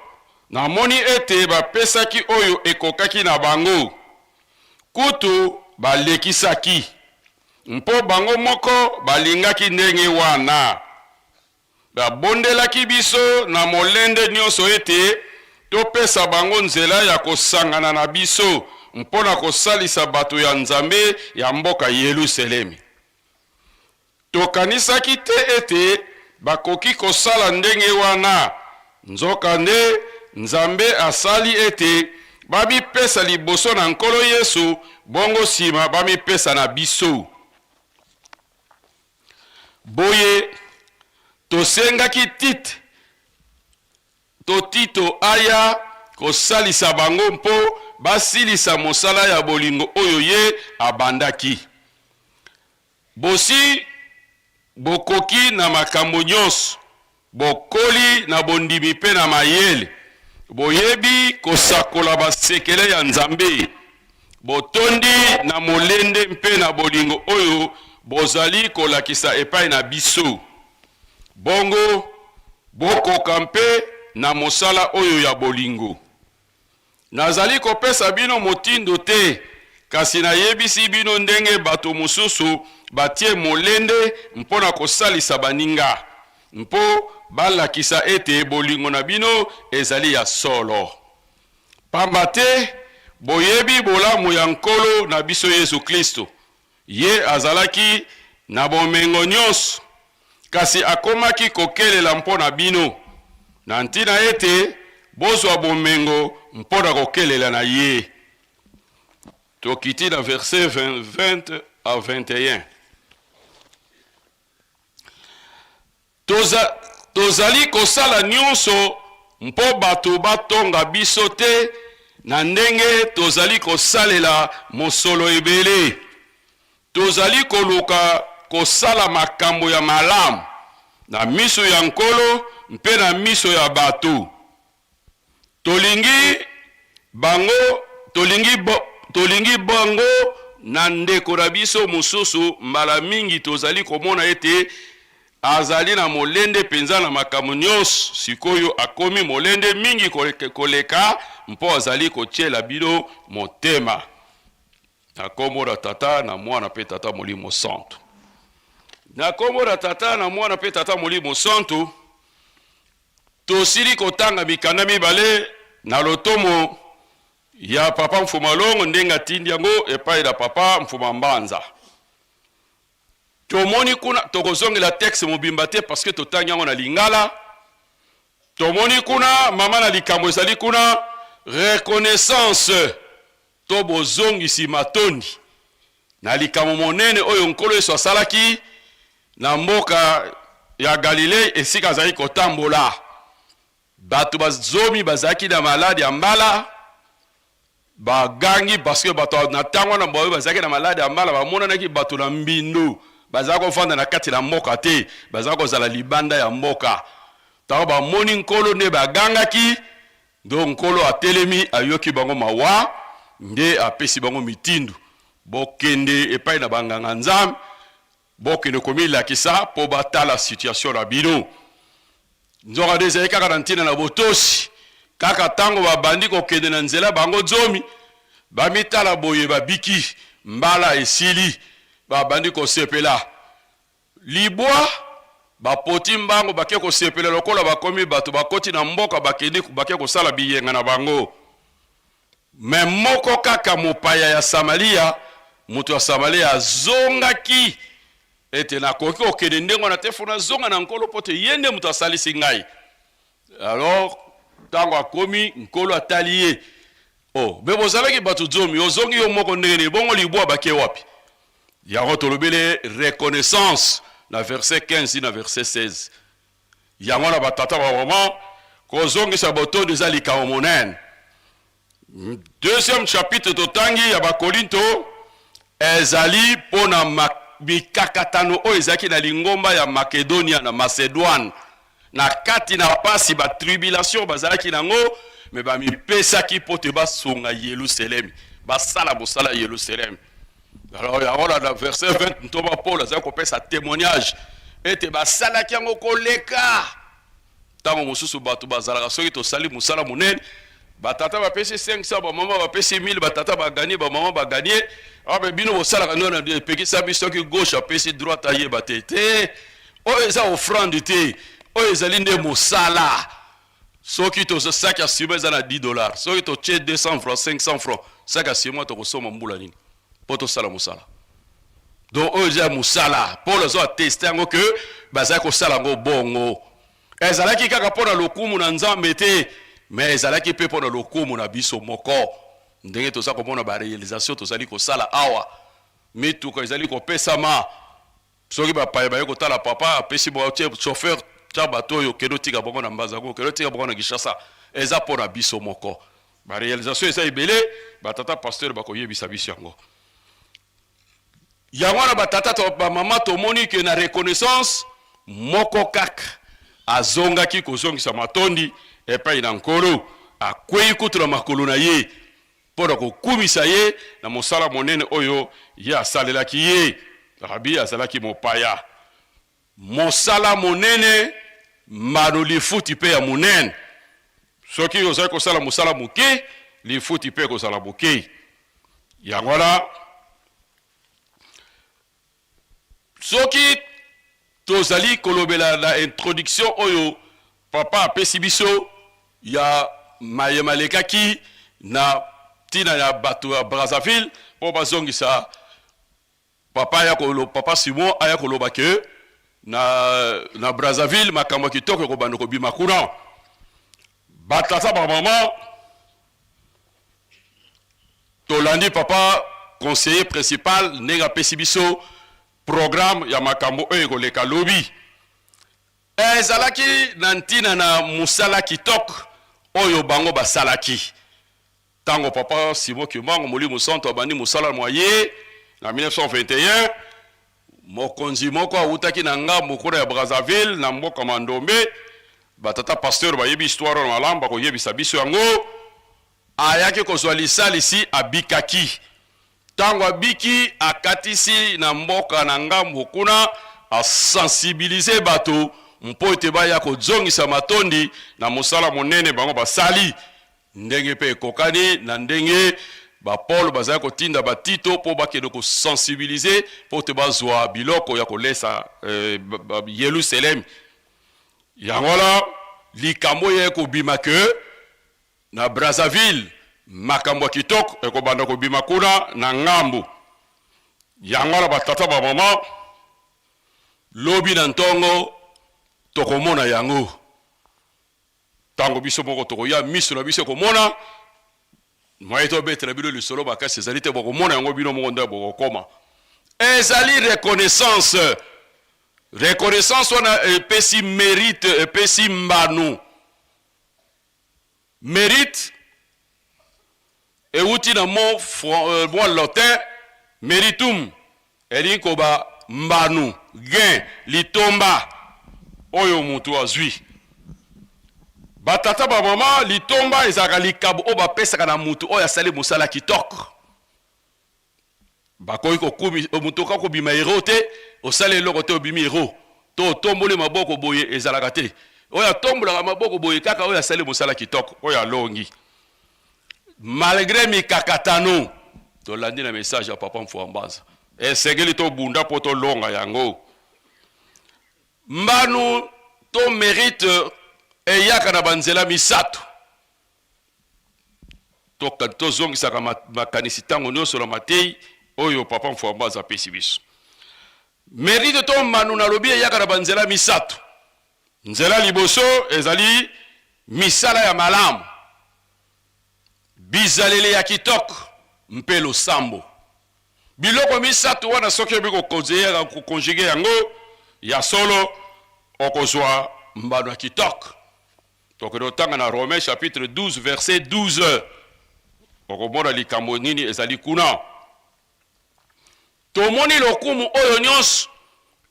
Namoni ete bapesaki oyo ekokaki na bango. Kutu balekisaki. Mpo bango moko balingaki ndenge wana. Babondelaki biso na molende nyonso ete topesa bango nzela ya kosangana na biso mpona kosalisa bato ya Nzambe ya mboka Yerusalemi. Tokanisaki te ete bakoki kosala ndenge wana. Nzokande Nzambe asali ete babipesa liboso na Nkolo Yesu, bongo sima babipesa na biso. Boye tosengaki Tito aya kosalisa bango mpo basilisa mosala ya bolingo oyo ye abandaki. Bosi bokoki na makambo nyonso, bokoli na bondimi pe na mayele, boyebi kosakola basekele ya Nzambe, botondi na molende mpe na bolingo oyo bozali kolakisa epai na biso. Bongo bokoka mpe na mosala oyo ya bolingo. Nazali kopesa bino motindo te, kasi nayebisi bino ndenge bato mosusu batie molende mpona kosalisa baninga, mpo balakisa ete bolingo na bino ezali ya solo. Pamba te boyebi bolamu ya nkolo na biso Yesu Kristo. Ye azalaki na bomengo nyonso, kasi akomaki kokelela mpona bino, na ntina ete bozwa bomengo mpona kokelela na ye. Tokiti na verset 20 à 21. Tozali kosala nyonso mpo bato batonga biso te, na ndenge tozali kosalela mosolo ebele. Tozali koluka kosala makambo ya malamu na miso ya nkolo mpe na miso ya bato. Tolingi bango na ndeko na biso mosusu. Mbala mingi tozali komona ete azali na molende penza na makambo nyonso. Sikoyo akomi molende mingi koleka mpo azali kotiela bino motema. Na kombo na Tata na Mwana mpe Tata Molimo Santo. Na kombo na Tata na Mwana mpe Tata Molimo Santo, tosili kotanga mikanda mibale na lotomo ya Papa Mfuma Longo ndenga tindi yango epai na Papa Mfuma Mbanza. Tomoni kuna tokozongela texte mobimba te parce que totangi yango na Lingala. Tomoni kuna mama na likambo ezali kuna reconnaissance to bozongisi matondi na likambo monene oyo nkolo Yesu asalaki na mboka ya Galilei esika azali kotambola. Bato bazomi bazaki na maladi ya mbala bagangi parce que bato na tango na boyo bazaki na maladi ya mbala bamonanaki bato na mbindo bazaka kofanda na kati na mboka te, bazaka kozala libanda ya mboka. Tango bamoni nkolo nde bagangaki, ndo nkolo atelemi ayoki bango mawa, nde apesi bango mitindu. Bokende epai na banganga nzambe, bokende komilakisa po batala situation na bino. Nzonga dezali kaka na ntina na botosi, kaka tango babandi kokende na nzela bango zomi, bamitala boye babiki, mbala esili, babandi kosepela. Libwa, bapoti mbango bake kosepela lokola bakomi bato bakoti na mboka bakende bake kosala biyenga na bango. Me moko kaka mopaya ya Samaria, mutu ya Samaria azongaki ete na koki okende ndengo na tefuna zonga na nkolo pote yende mutu asalisi ngai. Alors tango akomi nkolo atali ye. Oh, bebo zalaki batu zomi ozongi yo moko ndenge bongo libwa bake wapi. Yango tolobele reconnaissance na verset 15 na verset 16. Yango na batata ba mama kozongisa botondo ezali ka monene. Deuxième chapitre totangi ya Bakorinto ezali pona bikakatano o ezaki na lingomba ya Makedonia na Macedone. Na kati na pasi ba tribulation bazalaki nango me ba mipesaki pote basunga Yerusalem. Basala bosala Yerusalem. Alors yango na verset 20 ntoba Paul azali kopesa témoignage ete basalaki yango koleka. Tango mosusu bato bazalaka soki tosali musala munene batata bapesi 500 ba mama bapesi 1000 batata ba gagner ba mama ba gagner abe bino bosalaka nona de pekisa biso ki gauche apesi droite aye batete o eza offrande te o ezali nde mosala soki to sac ya sima eza na $10 soki to che 200 francs 500 francs sac ya sima to kosoma mbula nini poto sala mosala donc o eza mosala Paul zo attester yango que bazali kosala ngo bongo ezalaki kaka pona lokumu na nzambe te mais ezalaki pe pona lokumu na biso moko ndenge toza komona ba réalisation tozali kosala awa mituka ezali kopesama soki bapaya baye kotala papa apesi bo chauffeur ta bato yo kendo tika bongo na Mbazango kendo tika bongo na Kinshasa eza pona biso moko ba réalisation eza ebele batata pasteur bakoyebisa biso yango yango na batata to ba mama to moni ke na reconnaissance moko kaka azongaki kozongisa matondi epai na nkolo akwei kutura makolo na ye mpo na kokumisa ye na mosala monene oyo ye asalelaki ye. Rabi azalaki mopaya. Mosala monene mbano lifuti pe ya monene. Soki ozali kosala mosala moke, lifuti pe kozala moke. Yango wana soki tozali kolobela na introduction oyo papa apesi biso ya mayema lekaki na tina ya bato ya Brazzaville po bazongisa papa Simon aya koloba ke na Brazzaville makambo kitoko ko bando ko bima kuna batata ba mama tolandi papa conseiller principal nega pesi biso programme ya makambo oyo koleka lobi ezalaki na ntina na musala kitoko oyo bango basalaki tango papa Simon Kimango Molimo Santo abandi musala moye na 1921 mokonzi moko awutaki na ngambo kuna ya Brazzaville na mboka Mandombe batata pasteur bayebi histoire na malamba koyebisa biso yango ayaki kozwa lisalisi abikaki tango abiki akatisi na mboka na ngambo kuna asensibiliser bato mpo ete baya kozongisa matondi na mosala monene bango basali ndenge pe kokani na ndenge ba Paul bazali kotinda batito po bakende ko sensibiliser po te bazwa biloko ya kolesa Yerusalem. Yangola likambo ye ko bima ke na Brazzaville makambo kitoko e ko banda ko bima kuna na ngambo. Yangola batata ba mama lobi na ntongo tokomona yango. Tango biso moko tokoya miso na biso komona Maïto betre bilo le solo baka cesarité boko mona yango bino mo nda boko koma. Ezali reconnaissance. Reconnaissance wana epesi mérite epesi mbanu. Mérite e uti na mo latin meritum eliko ba mbanu gain litomba oyo mutu azwi. Batata ba mama litomba ezaka likabo o bapesaka na mutu oyo asali mosala kitoko. Bakoyi ko kubi mutu ka ko bima hero te osali eloko te obimi hero to tombole maboko boye ezalaka te oyo tombola maboko boye kaka oyo asali mosala kitoko oyo alongi malgré mikakatano to landi na message ya papa Mfuambaza esengeli to bunda po to longa yango mbanu to mérite eyaka na banzela misato to zongisaka makanisi tango nyonso na matei oyo papa Mfuambaza apesi biso mérite to mbanu na lobi eyaka na banzela misato nzela liboso ezali misala ya malamu bizalele ya kitoko mpe losambo biloko misato wana soki obi kokonjuge yango ya solo okozwa mbanu ya kitoko tokende otanga na Romains chapitre 12 verset 12 okomona likambo nini ezali kuna tomoni lokumu oyo nyonso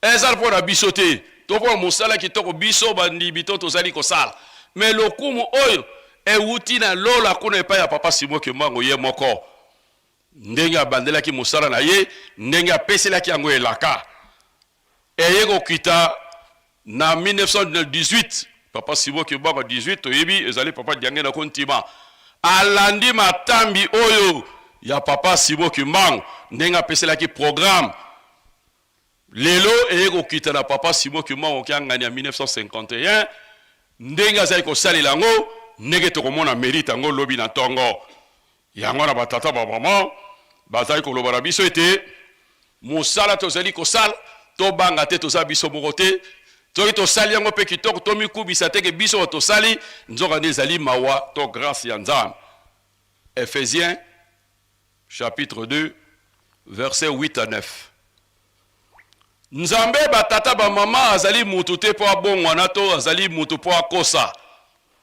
ezali mpo na biso te to mpo mosala kitoko biso bandibi to tozali kosala me lokumu oyo ewuti na lola kuna epai ya papa Simon Kimango ye moko ndenge abandelaki mosala na ye ndenge apeselaki yango elaka eye kokita na 1918 papa Simon Kimango 18 toyebi ezali papa diange na kontima alandi matambi oyo ya papa Simon Kimango ndenge apeselaki programme lelo eye kokita na papa Simon Kimango kiangani ya 1951 ndenge azali kosalela yango ndenge tokomona mérite yango lobi na ntongo yango na batata ba mama bazali koloba na biso ete mosala tozali kosala tobanga te toza biso moko te soki tosali yango mpe kitoko tomikubisa teke biso tosali nzoka nde ezali mawa to grâce ya Nzambe. Ephésiens chapitre 2 verset 8 à 9. Nzambe batata ba mama azali mutu te po abongwana to azali mutu po akosa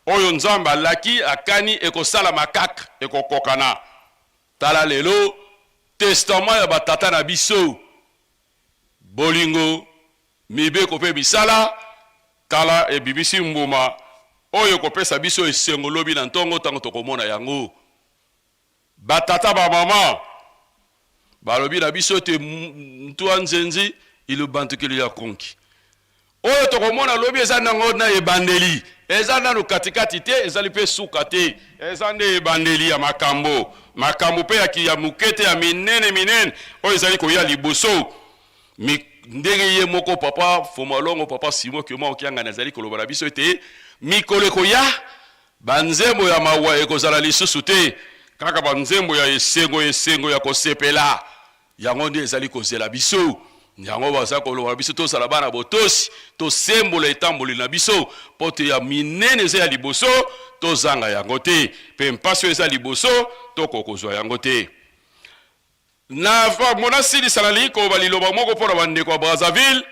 oyo Nzambe alaki akani ekosala makaka ekokokana tala lelo testament ya batata na biso bolingo mibeko pe bisala tala ebibisi mbuma oyo kopesa biso esengo lobi na ntongo tango tokomona yango batata ba mama balobi na biso te mtua nzenzi ilubantukili ya konki oyo tokomona lobi eza nango na ebandeli eza nanu katikati te ezali mpe suka te eza nde ebandeli ya makambo mpe ya mukete ya minene oyo ezali koya liboso ndenge ye moko papa Fomalongo papa Simo Kioma okiangana ezali koloba na biso ete mikolo ekoya banzembo ya mawa ekozala lisusu te kaka banzembo ya esengo ya kosepela yango nde ezali kozela biso yango baza koloba biso tosala bana botosi tosembola etamboli na biso pote ya minene eza ya liboso tozanga yango te mpe mpasi eza liboso tokokozwa yango te na mona silisa na liloba liloba moko mpona bandeko ya Brazzaville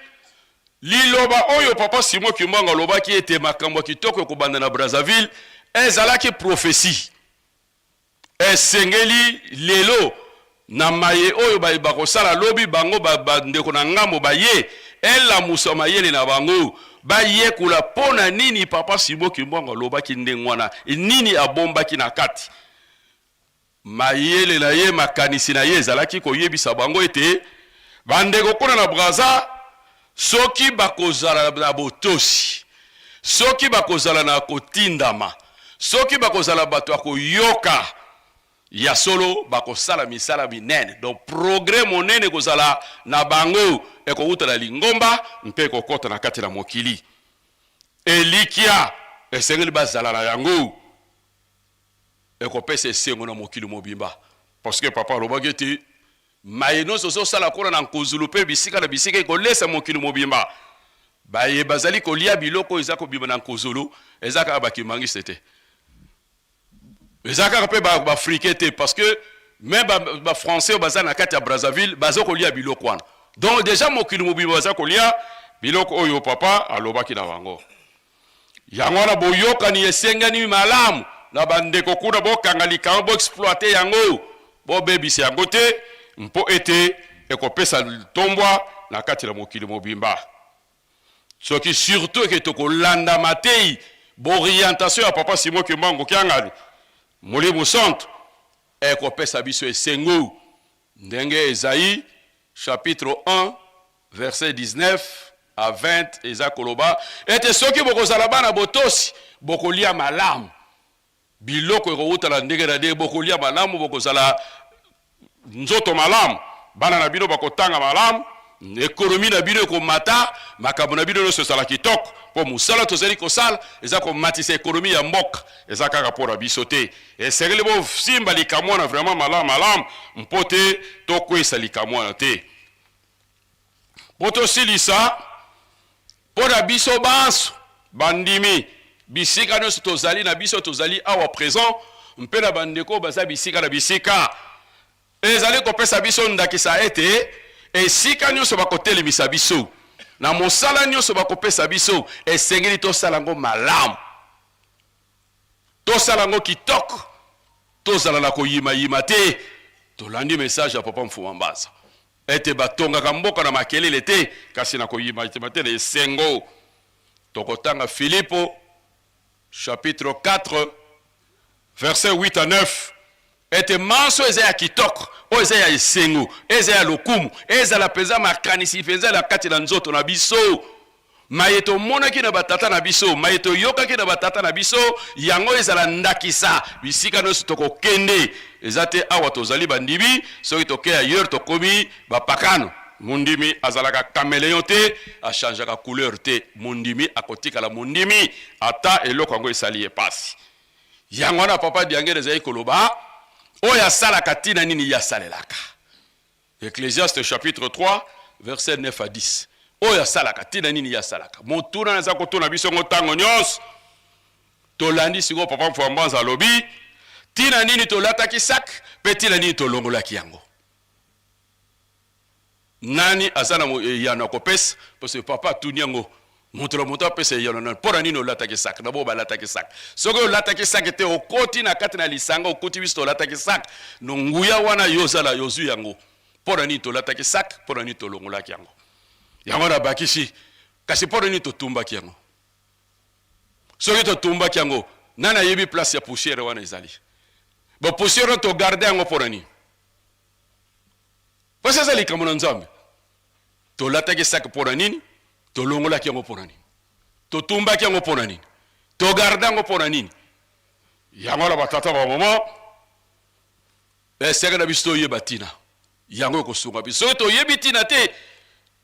liloba oyo papa Simo Kimbanga alobaki ete makambo ya kitoko ekobanda na Brazzaville ezalaki profesi esengeli lelo na maye oyo bakosala lobi bango bandeko na ngambo baye elamusa mayele na bango bayekula pona nini papa Simo Kimbanga alobaki ndenge wana nini abombaki na kati mayele na ye makanisi na ye ezalaki koyebisa bango ete bandeko kuna na Brazza soki bakozala na botosi soki bakozala na kotindama soki bakozala bato ya koyoka ya solo bakosala misala minene donc progrès monene kozala na bango ekouta na lingomba mpe kokota na kati na mokili elikia esengeli bazala na yango ekopesa esengo na mokili mobimba parce que papa alobaki ete maye nyonso ozosala kuna na nkozulu mpe bisika na bisika ekolesa mokili mobimba baye bazali kolia biloko eza kobima na nkozulu eza kaka bakimangisi te eza kaka mpe baafrike te parce que même bafrançais oyo baza na kati ya Brazzaville baza kolia biloko wana donc déjà mokili mobimba baza kolia biloko oyo papa alobaki na bango yango wana boyokani esengani malamu na bandeko kuna bokanga likambo boexploite yango bobebisa yango te mpo ete ekopesa tombwa na kati na mokili mobimba soki surtout eke tokolanda matei borientation ya papa Simo Kimbanga kiangani Molimo Centre ekopesa biso esengo ndenge Esaïe chapitre 1 verset 19 à 20 eza koloba ete soki bokozala bana botosi bokolia malamu biloko ekouta na ndenge na ndenge bokolia malamu bokozala nzoto malamu bana na bino bakotanga malamu ekonomi na bino ekomata makambo na bino nyonso ezala kitoko mpo mosala tozali kosala eza komatisa ekonomi ya mboka eza kaka mpo na biso te esengeli bosimba likambo wana vraiment malamu mpo te tokwesa likambo wana te mpo tosilisa mpo na biso banso bandimi bisika nyonso tozali na biso tozali awa présent mpe na bandeko baza bisika na bisika ezali kopesa biso ndakisa ete esika nyonso bakotelemisa biso na mosala nyonso bakopesa biso esengeli tosala yango malamu tosala yango kitoko tozala na koyimayima te tolandi message ya papa Mfuma Mbaza ete batongaka mboka na makelele te kasi na koyimayima te na esengo tokotanga Filipo chapitre 4 verset 8 à 9 ete manso eza ya kitoko oyo eza ya esengo eza ya lokumu ezala mpenza makanisi mpenza na kati na nzoto na biso maye tomonaki na batata na biso maye toyokaki na batata na biso yango ezala ndakisa bisika nyonso tokokende eza te awa tozali bandimi soki tokeya ailleurs tokomi bapakano mondimi azalaka caméléon te achangeaka couleur te mondimi akotikala mondimi ata eloko yango esali epasi yango wana papa Diangere ezali koloba oyo asalaka ntina nini ye asalelaka Ecclésiaste chapitre 3 verset 9 à 10 oyo asalaka ntina nini ye asalaka motuna naza kotuna biso ngo ntango nyonso tolandi sikoyo papa Mfuma Mbaza alobi ntina nini tolataki sak mpe ntina nini tolongolaki yango nani aza na yano akopesa parce que papa atuni yango moto apesa yano nani mpona nini olataki sak na bo balataki sak soki olataki sak te okoti na kati na lisanga okoti biso tolataki sak no nguya wana yo ozala yozwi yango mpona nini tolataki sak mpona nini tolongolaki yango yango na bakisi kasi mpona nini totumbaki yango soki totumbaki yango nani ayebi place ya poussière wana ezali poussière to garder yango mpona nini parce que eza likambo na nzambe tolataki saki mpona nini tolongolaki yango mpona nini totumbaki yango mpona nini togarde yango mpona nini yango na batata bamama eseke na biso toyeba ntina yango ekosunga biso soki toyebi ntina te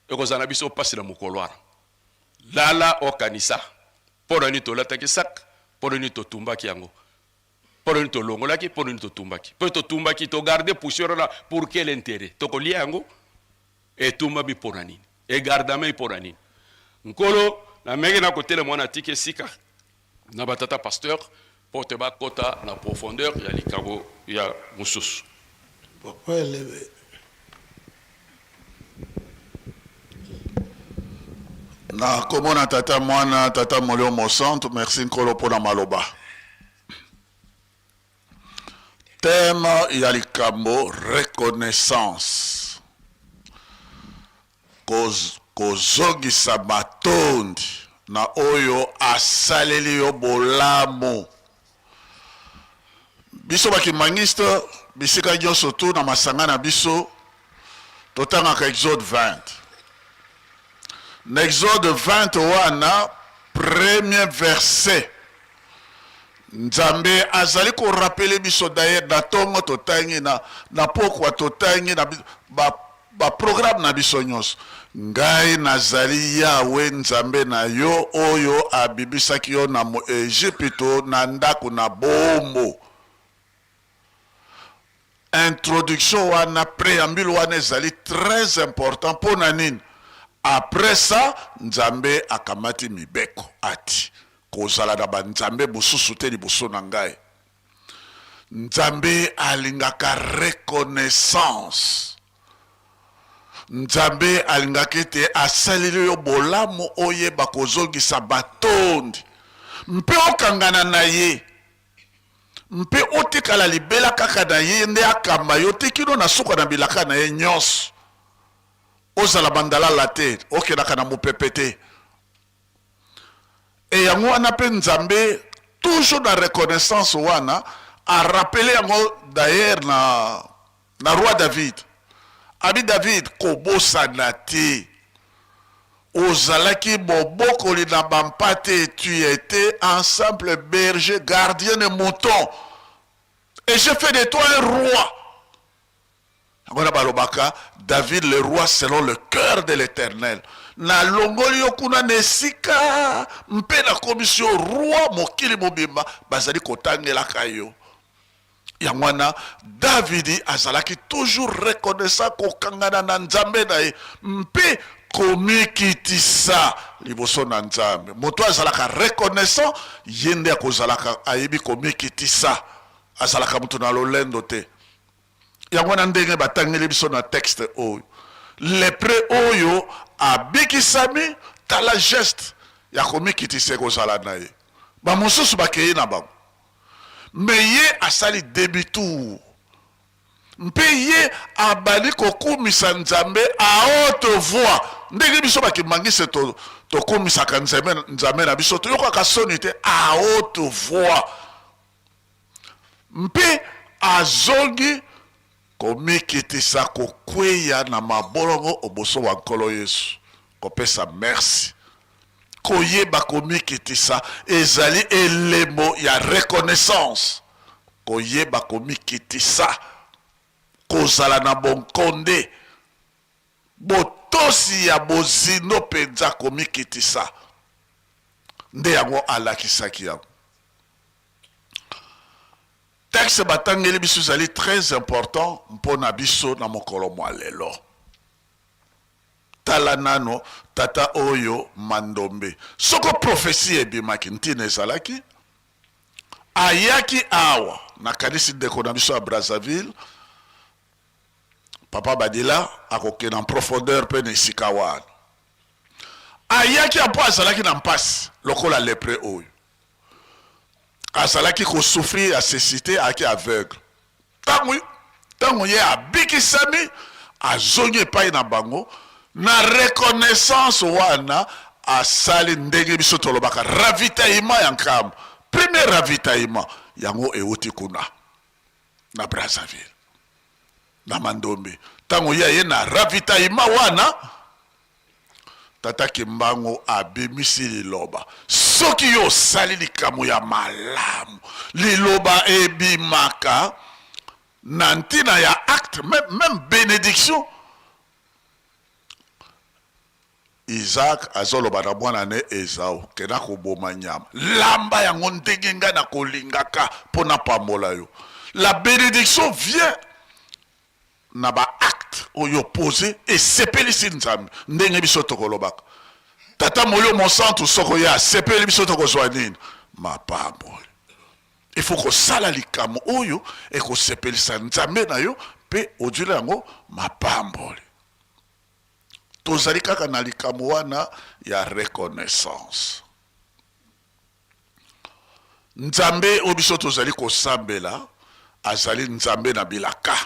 ekozala na biso mpasi na mokolo wana lala okanisa mpona nini tolataki saki mpona nini totumbaki yango mpona nini tolongolaki mpona nini totumbaki mpo totumbaki togarde poussière wana pour quel intérêt tokolia yango etumbami mpona nini egardami mpona nini nkolo na menge na kotelema mwana atiki esika na batata pasteur mpo te bakota na profondeur ya likambo ya mosusu Papa elebe. Na komona tata mwana tata molio mosantu merci nkolo pona maloba. Thème ya likambo reconnaissance. Kozongisa matondi na oyo asaleli yo bolamu. Biso bakimangiste bisika nyonso tu na masanga na biso totangaka Exode 20. Na Exode 20 wana premier verset Nzambe azali ko rappeler biso d'ailleurs na tongo totangi na pokwa totangi na ba programme na biso nyonso ngai nazali Yawe Nzambe na yo oyo abibisaki yo na Egypte na ndako na bombo. Introduction wana préambule wana ezali très important pour nini. Après ça Nzambe akamati mibeko ati kozala na banzambe bosusu te liboso na ngai. Nzambe alingaka reconnaissance. Nzambe alingaka ete asaleli yo bolamu oyeba kozongisa batondi mpe okangana na ye mpe otikala libela kaka na ye nde akamba yo te kino na suka na bilaka na ye nyonso ozala bandalala te okendaka na mopepe te. Et yango wana pe Nzambe toujours na reconnaissance wana a rappelé yango d'ailleurs na roi David. Abi David kobosana te ozalaki bobokoli na bampate, tu étais un simple berger gardien de moutons et j'ai fait de toi un roi. Yango balobaka David le roi selon le cœur de l'Éternel. Na longoli okuna nesika mpe na commission roi mokili mobimba bazali kotangela kayo. Yangwana Davidi azalaki toujours reconnaissant kokangana na Nzambe na ye mpe komikitisa liboso na Nzambe. Moto azalaka reconnaissant yende akozalaka ayebi komikitisa azalaka mutu na lolendo te. Yangwana ndenge batangeli biso na texte oyo. Lepre oyo abikisami tala geste ya komikitisa kozala na ye. Ba mosusu bakeye na bango. Mais ye asali débitou. Mpe ye abali kokumisa Nzambe à haute voix. Ndenge biso bakimangise to kumisa ka Nzambe na biso to yoka soni te à haute voix. Mpe azongi komikitisa kokweya na mabolongo oboso wa nkolo Yesu. Kopesa merci. Koyeba komikitisa ezali elemo ya reconnaissance. Koyeba komikitisa kozala na bonkonde botosi ya bozino penza komikitisa nde yango alakisaki yango. Texte batangeli biso ezali très important mpona biso na mokolo mwa lelo. Tala nano tata oyo mandombe soko prophétie ebimaki ntina ezalaki ayaki awa na kanisi ndeko na biso ya Brazzaville. Papa Badila akoke na profondeur pe na esika wana ayaki apo azalaki na mpasi lokola lepre oyo azalaki kosouffrir ya cécité ayaki aveugle. Tango ye abikisami azongi epai na bango na reconnaissance wana asali ndenge biso tolobaka ravitaillement ya nkamba. Premier ravitaillement yango euti kuna na Brazzaville na Mandombe tango ya ye na ravitaillement wana tata Kimbangu abimisi liloba soki yo sali likambo ya malamu liloba ebimaka na ntina ya acte même bénédiction. Isaac azoloba na mwana ne Esau kena koboma nyama lamba yango ndenge nga na kolingaka pona pambola yo. La bénédiction vient na ba acte oyo posé et sepelisi nzambe ndenge biso tokolobaka tata moyo monsantu soko ya sepeli biso tokozwa nini mapamboli. Il faut que sala likamo oyo e ko sepelisa nzambe na yo pe odjula yango mapamboli. Tozali kaka na likamo wana ya reconnaissance. Nzambe obiso tozali kosambela azali nzambe na bilaka.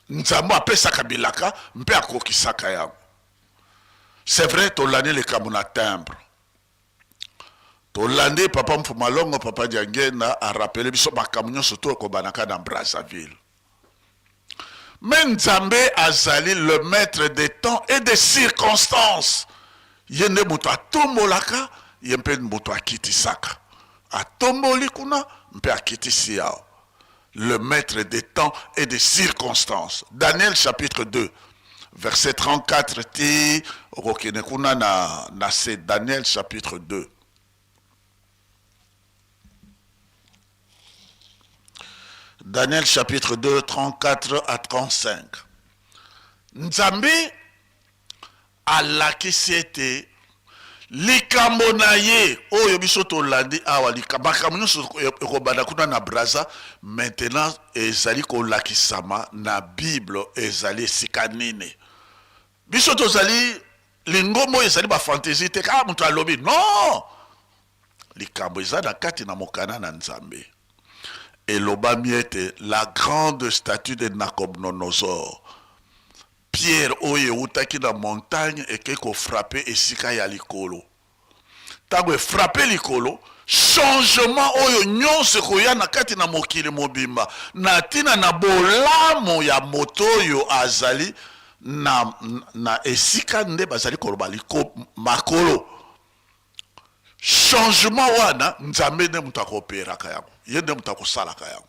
Nzambe apesaka bilaka mpe akokisaka yango. C'est vrai tolandi likamo na timbre. Tolandi papa Mfumalongo papa Diangena a rappelé biso makambo nyonso to ekobanaka na Brazzaville. Mais Nzambe azali le maître des temps et des circonstances. Yende muto atombolaka, yempe muto akitisaka. Atomboli kuna, mpe akitisi yao. Le maître des temps et des circonstances. Daniel chapitre 2, verset 34, ti rokene kuna na se Daniel chapitre 2. Daniel chapitre 2, 34 à 35. Nzambe alakisi ete likambo na ye oyo biso tolandi awa makambo nyonso ekobanda kuna na Brazza maintenant ezali kolakisama na Bible ezali esika nini. Biso tozali lingombo ezali ba fantaisie te ka mutu alobi non likambo eza na kati na mokana na Nzambe. Et l'obamiete, la grande statue de Nabucodonosor. Pierre oye utaki na montagne et keko frappé esika ya likolo. Tango frappé likolo, changement oyo nyonso koya na kati na mokili mobimba. Na tina na bolamo ya moto yo azali na esika nde bazali koloba liko makolo. Changement wana Nzambe ne mutu akoperaka yango. Yende mutu akosalaka yango.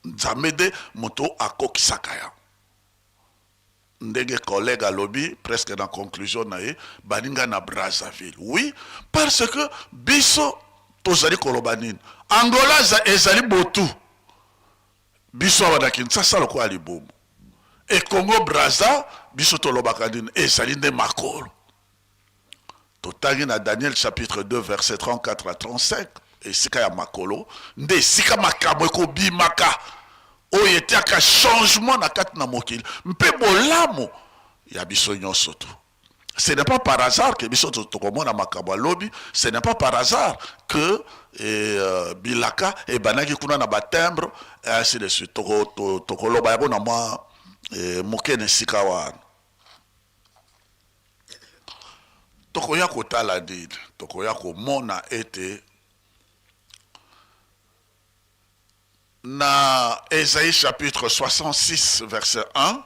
Nzambe de mutu akokisaka yango. Ndenge collègue alobi presque na conclusion na ye baninga na Brazzaville. Oui, parce que biso tozali koloba nini. Angola ezali botu. Biso wana Kinshasa loko ali bomu. Et Congo Brazza biso tolobaka nini ezali nde makolo. Totangi na Daniel chapitre 2 verset 34 à 35 et sika ya makolo nde sika makambo ekobimaka oyo etiaka changement na kati na mokili mpe bolamo ya biso nyonso tu. Ce n'est pas par hasard que biso tokomona makambo alobi, ce n'est pas par hasard que bilaka e banaki kuna na batimbre ainsi de suite tokoloba yako na mwa mokene sika wana. Tokoya kotala nini, tokoya komona ete na Esaïe chapitre 66 verset 1,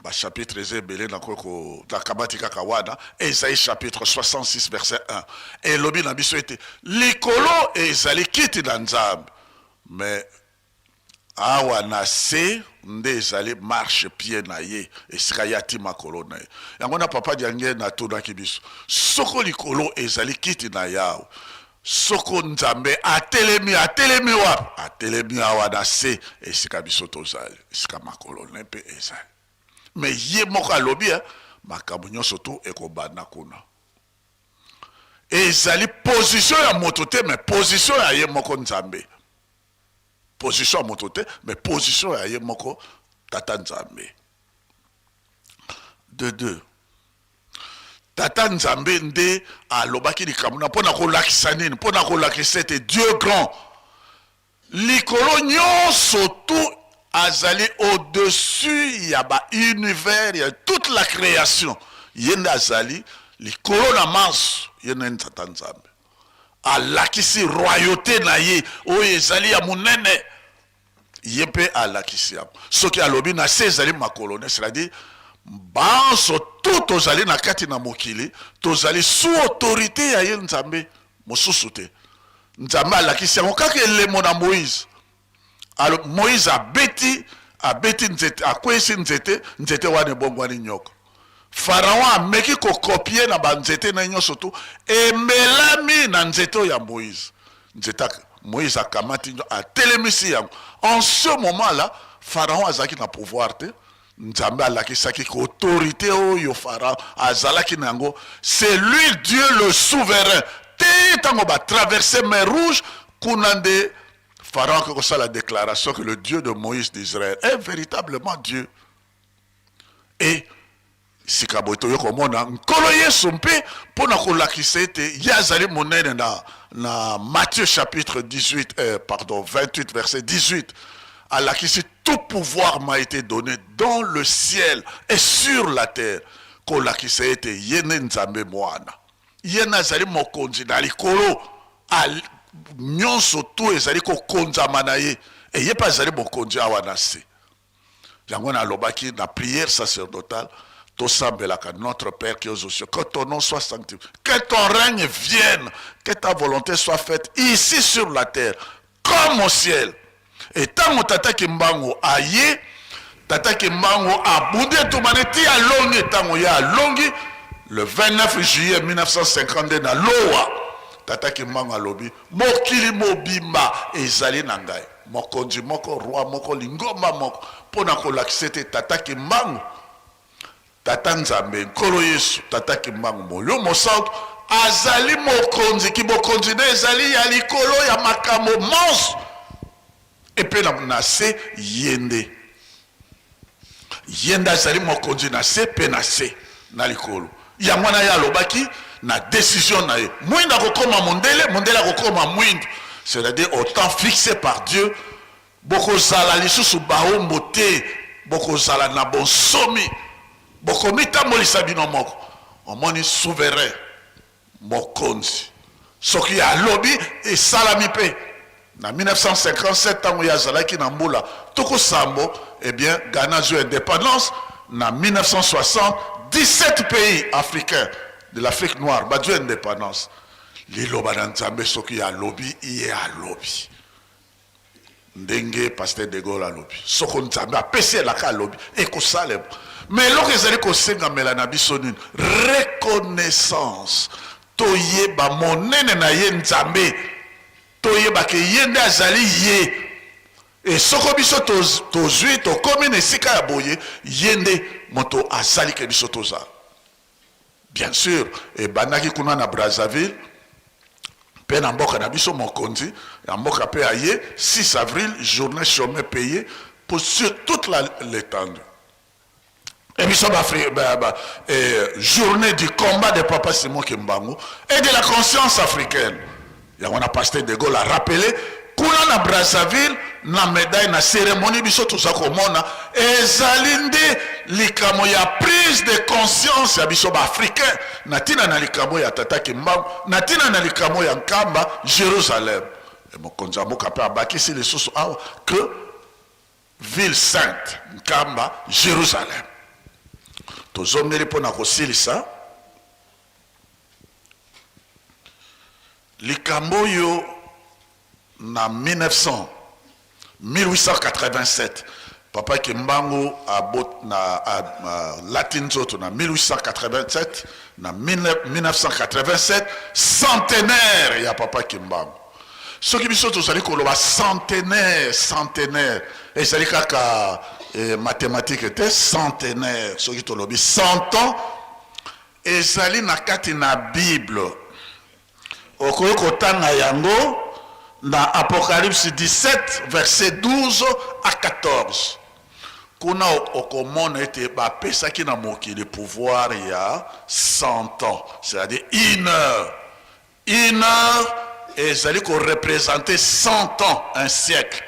ba chapitre ezebele na koko da kabatika kawana, Esaïe chapitre 66 verset 1. Et lobi na biso ete likolo ezali kiti na Nzambe, mais awa na se nde ezali marche pied na ye esika yati makolo na ye. Yango na papa Diange na tonaki biso soko likolo ezali kiti na yawo soko Nzambe atelemi wapi atelemi awa na se esika biso tozali esika makolo na mpe ezali. Mais ye moko alobi makambo nyonso tu ekobanda kuna ezali position ya moto te mais position ya ye moko Nzambe. Position à mon côté, mais position à Yemoko Tata Nzambe. De deux. Tata Nzambe nde a lobaki likamuna pona ko lakisa nini pona ko lakisa ete Dieu grand. Likolo nyonso tout azali au-dessus ya ba univers ya toute la création. Yende azali likolo na manso yende Tata Nzambe. A lakisi royauté na ye oyo ezali ya munene. Yempe alakisi yango. Soki alobi na se ezali makolone, c'est-à-dire banso tout tozali na kati na mokili, tozali sous autorité ya ye Nzambe mosusu te. Nzambe alakisi yango kaka elemo na Moïse. Alors Moïse abeti nzete, akwesi nzete wane bongwani nyoka. Pharaon ameki ko copier na banzete na nyonso tu emelami na nzete ya Moïse. Nzete Moïse akamati a telemisi yango. En ce moment-là, Pharaon azaki na pouvoir te. Nzambe alakisaki ko autorité oyo Pharaon azalaki nango. C'est lui Dieu le souverain. Te tango ba traverser mer rouge kunande Pharaon qui reçoit la déclaration que le Dieu de Moïse d'Israël est véritablement Dieu. Et si kaboto yo komona nkolo Yesu mpe pona kolakisa ete yazali monene na Matthieu chapitre 28 verset 18 alakisi tout pouvoir m'a été donné dans le ciel et sur la terre kolakisa ete yene Nzambe mwana yena azali mokonzi na likolo nyonso tu ezali kokonzama na ye eye pa azali mokonzi awa na se. Yango na lobaki na prière sacerdotale tosambelaka notre Père qui est aux cieux, que ton nom soit sanctifié, que ton règne vienne, que ta volonté soit faite ici sur la terre comme au ciel. Et tant que tata kimbango aye, tata kimbango abunde tout maneti a longi, tant ya longi le 29 juillet 1952 na Loa. Tata kimbango alobi mokili mobimba ezali na ngai mokonzi moko roi moko lingomba moko pona kolakisa ete tata kimbango tata Nzambe nkolo Yesu tata kimbango moyo mosantu azali mokonzi ki bokonzi na ezali ya likolo ya makambo monso epe na se yende azali mokonzi na se pe na se na likolo yango na ya lobaki na décision na ye mwinda kokoma mondele kokoma mwindu, c'est-à-dire au temps fixé par Dieu bokozala lisusu baombo te bokozala na bonsomi bokomitambolisa bino moko omoni souverain mokonzi soki alobi esalami pe na 1957 tango yazalaki na mbula toko sambo eh bien Ghana zwi indépendance na 1960 17 pays africains de l'Afrique noire bazwi indépendance liloba na Nzambe soki alobi iye alobi ndenge pasteur de Gaulle alobi soko Nzambe apesi elaka alobi ekosalema. Mais lorsque ezali kosengamela na biso nini reconnaissance toyeba monene na ye Nzambe toyeba ke ye nde azali ye et soko biso tozwi tokomi na esika ya boye ye nde moto azali ke biso tozala. Bien sûr ebandaki kuna na Brazzaville mpe na mboka na biso mokonzi ya mboka mpe aye 6 avril journée chômée payée pour sur toute l'étendue. Et puis journée du combat de Papa Simon Kimbangu et de la conscience africaine. Il y a un pasteur de Gaulle a rappelé qu'on a Brazzaville na médaille na cérémonie biso tout ça comme on a ezalinde likamo ya prise de conscience ya biso africain natina na likamo ya Tata Kimbangu natina na likamo ya Nkamba Jérusalem et mon konzamo kapé abakisi les sources que ville sainte Nkamba Jérusalem. Tozomeli pona kosilisa likambo yo na 1887 Papa Kimbangu na Latin Zoto na 1887 na 1987 centenaire ya Papa Kimbangu. Soki biso tozali koloba centenaire ezali kaka mathématique était centenaire soki tolobi 100 ans ezali na kati na Bible okoki kotanga yango na Apocalypse 17 verset 12 à 14 kuna okomona ete bapesaki na mokili pouvoir ya 100 ans, c'est-à-dire une heure ezali ko représenter 100 ans, un siècle.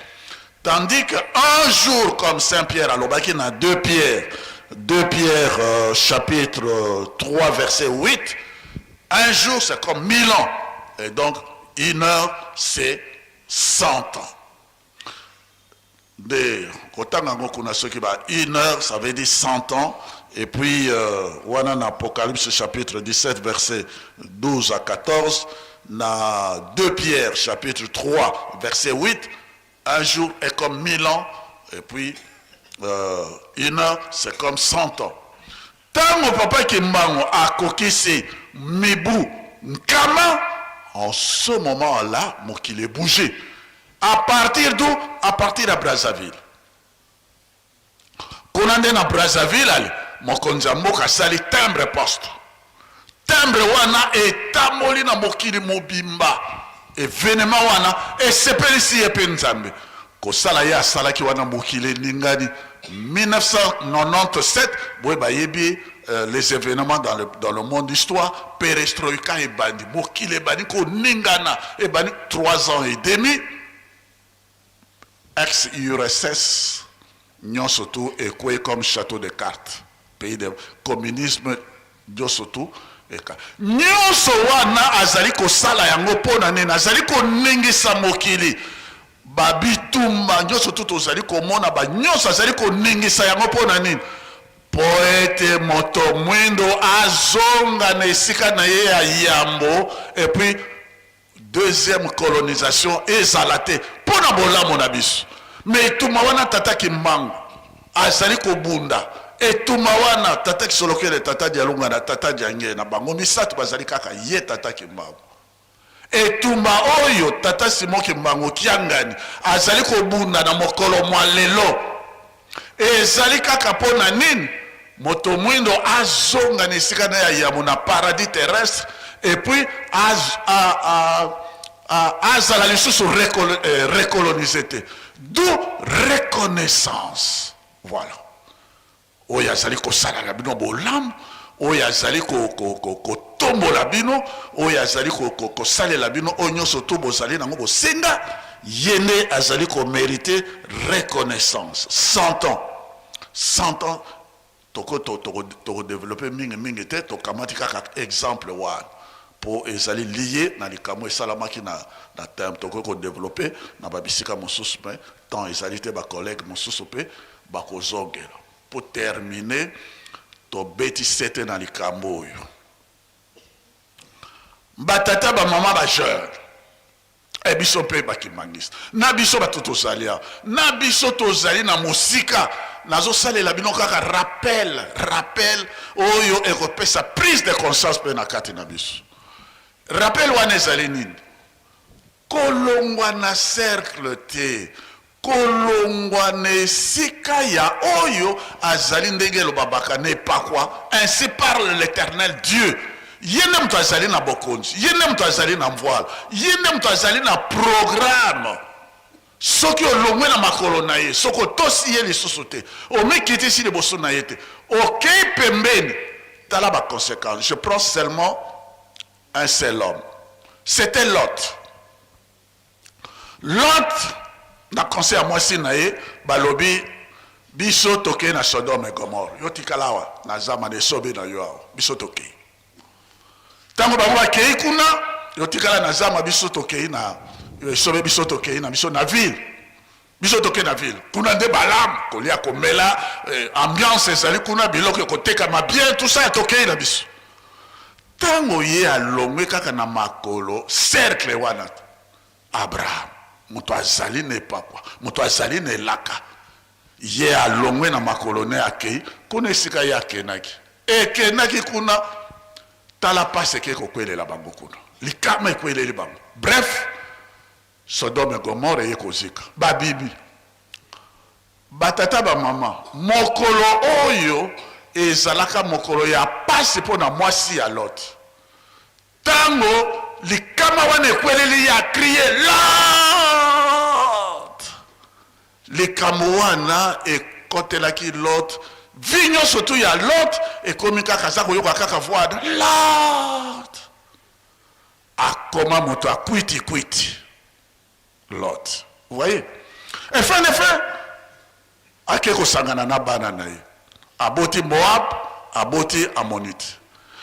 Tandis qu'un jour, comme Saint-Pierre, alobaki na 2 Pierre chapitre 3 verset 8, un jour c'est comme 1000 ans. Et donc, une heure c'est 100 ans. de kotanga ngo kuna soki ba 1 heure, ça veut dire 100 ans. Et puis wana na Apocalypse chapitre 17 verset 12 à 14, na 2 Pierre chapitre 3 verset 8, un jour est comme 1000 ans, et puis 1 heure c'est comme 100 ans. Tango papa Kimbango a kokisi mibu nkama, en ce moment-là, qu'il est bougé. À partir d'où? À partir de Brazzaville. Quand on est à Brazzaville, mokonzi mboka sali timbre poste. Timbre wana etamoli na mokili mobimba. Événement wana esepelisi yepe nzambe. Kosala ya salaki wana mokili ningani 1997 boye bayebi les événements dans le monde d'histoire, perestroïka et bandi, mokili bandi ko ningana et bandi 3 ans et demi. Ex-URSS, nyon surtout et quoi comme château de cartes, pays de communisme, nyon surtout et ka. Nyon so wana azali ko sala yango pona nena azali ko ningisa mokili. Babitumba nyon surtout ozali ko mona ba nyon azali ko ningisa yango pona nini. Poète moto mwindo azonga na esika na ye ya yambo, et puis deuxième colonisation ezalate pona bolamu na biso. Mais tumawana tata Kimbangu azali ko bunda, et tumawana tata Kisolokele tata Dialunga na tata Diange na bango misatu bazali kaka ye tata Kimbangu. Et tuma oyo tata Simon Kimbangu Kiangani azali ko bunda na mokolo mwa lelo. Ezali kaka pona nini? Moto mwindo azonga na esika na ya mona paradis terrestre, et puis azala lisusu recolonisé. D'où reconnaissance. Voilà. Oya azali ko sala la bino bolam, oya azali ko tombo la bino, oya azali ko sale la bino onyo soto bozali nango bosenga, yene azali ko mériter reconnaissance. 100 ans. 100 ans toko développer mingi te to kamati kaka exemple wa pour ezali lié na likamo esalamaki na terme toko développer na babisika mosusu pe tant ezali te ba collègue mosusu pe ba kozongela. Pour terminer to beti sete na likamo oyo batata ba mama ba jeune e biso pe ba kimangis na biso ba totozalia na biso tozali na musika nazo salela bino kaka rappel oyo ekopesa prise de conscience pe na kati na biso. Rappel wana ezali nini? Kolongwa na cercle te, kolongwa na esika ya oyo azali ndenge lobabaka ne pakwa. Ainsi parle l'Éternel Dieu. Yene mtu azali na bokonzi, yene mtu azali na mvoile, yene mtu azali na programme. Soki olongwe na makolo na ye, soko tosi ye lisusu te, omekiti si liboso na ye te, okei pembeni, tala ba conséquence. Je prends seulement un seul homme. C'était Lot. Lot, na conseil à moi si na ye, balobi, biso toke na Sodome et Gomorre. Yo tikalawa, na zama de sobe na yo, biso toke. Tango ba mwa kei kuna, yo tikala na zama biso toke na sobe biso toke na biso na ville. Biso toke na ville. Kuna de balam, kolia komela, ambiance ezali kuna biloko koteka ma bien, tout ça toke na biso. Tango ye alongwe kaka na makolo, cercle wana. Abraham, mutu azali ne pakwa, mutu azali ne laka. Ye alongwe na makolo ne akei, kuna esika ya kenaki. Kenaki kuna, tala pase ke kokwele la bango kuna. Likama ekwele li bango. Bref, Sodome Gomorre ye kozika. Ba bibi. Batata ba mama. Mokolo oyo ezalaka mokolo ya pasi po na mwasi ya Lot. Tango likama wane ekweleli ya kriye Lot. Likama wana ekotelaki Lot. Vinyo sotu ya Lot ekomi kaka zako yoko kaka voada. Lot. Akoma moto akwiti. Lot. Vous voyez? Et fin de fin, akeko sangana na bana na ye. Aboti Moab, aboti Ammonite.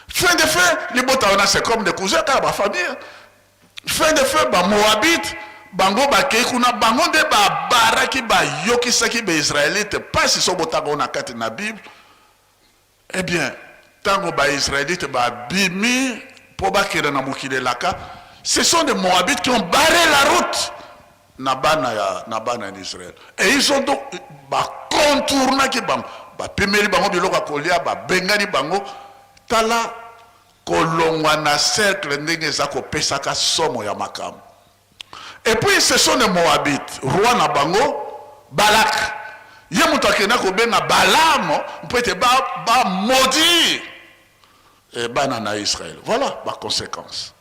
Fin de fin, les botawana c'est comme des cousins dans la famille. Fin de fin, ba Moabite, bango bakei kuna bango nde babaraki bayokisaki baisraélite mpasi so botango na kati na bible. Eh bien ntango baisraélite babimi mpo bakende na mokili elaka, ce sont des Moabites qui ont barré la route na bana d'Israël. Et ils ont donc contournaki bango, bapemeli bango biloko ya kolia, babengani bango, tala kolongwa na cercle ndenge eza kopesaka somo ya makambo. Et puis ce sont des Moabites, roi na bango Balak. Ye mutu akenda kobenga Balaam mpo ete ba maudire et bana na Israël. Voilà ma conséquence.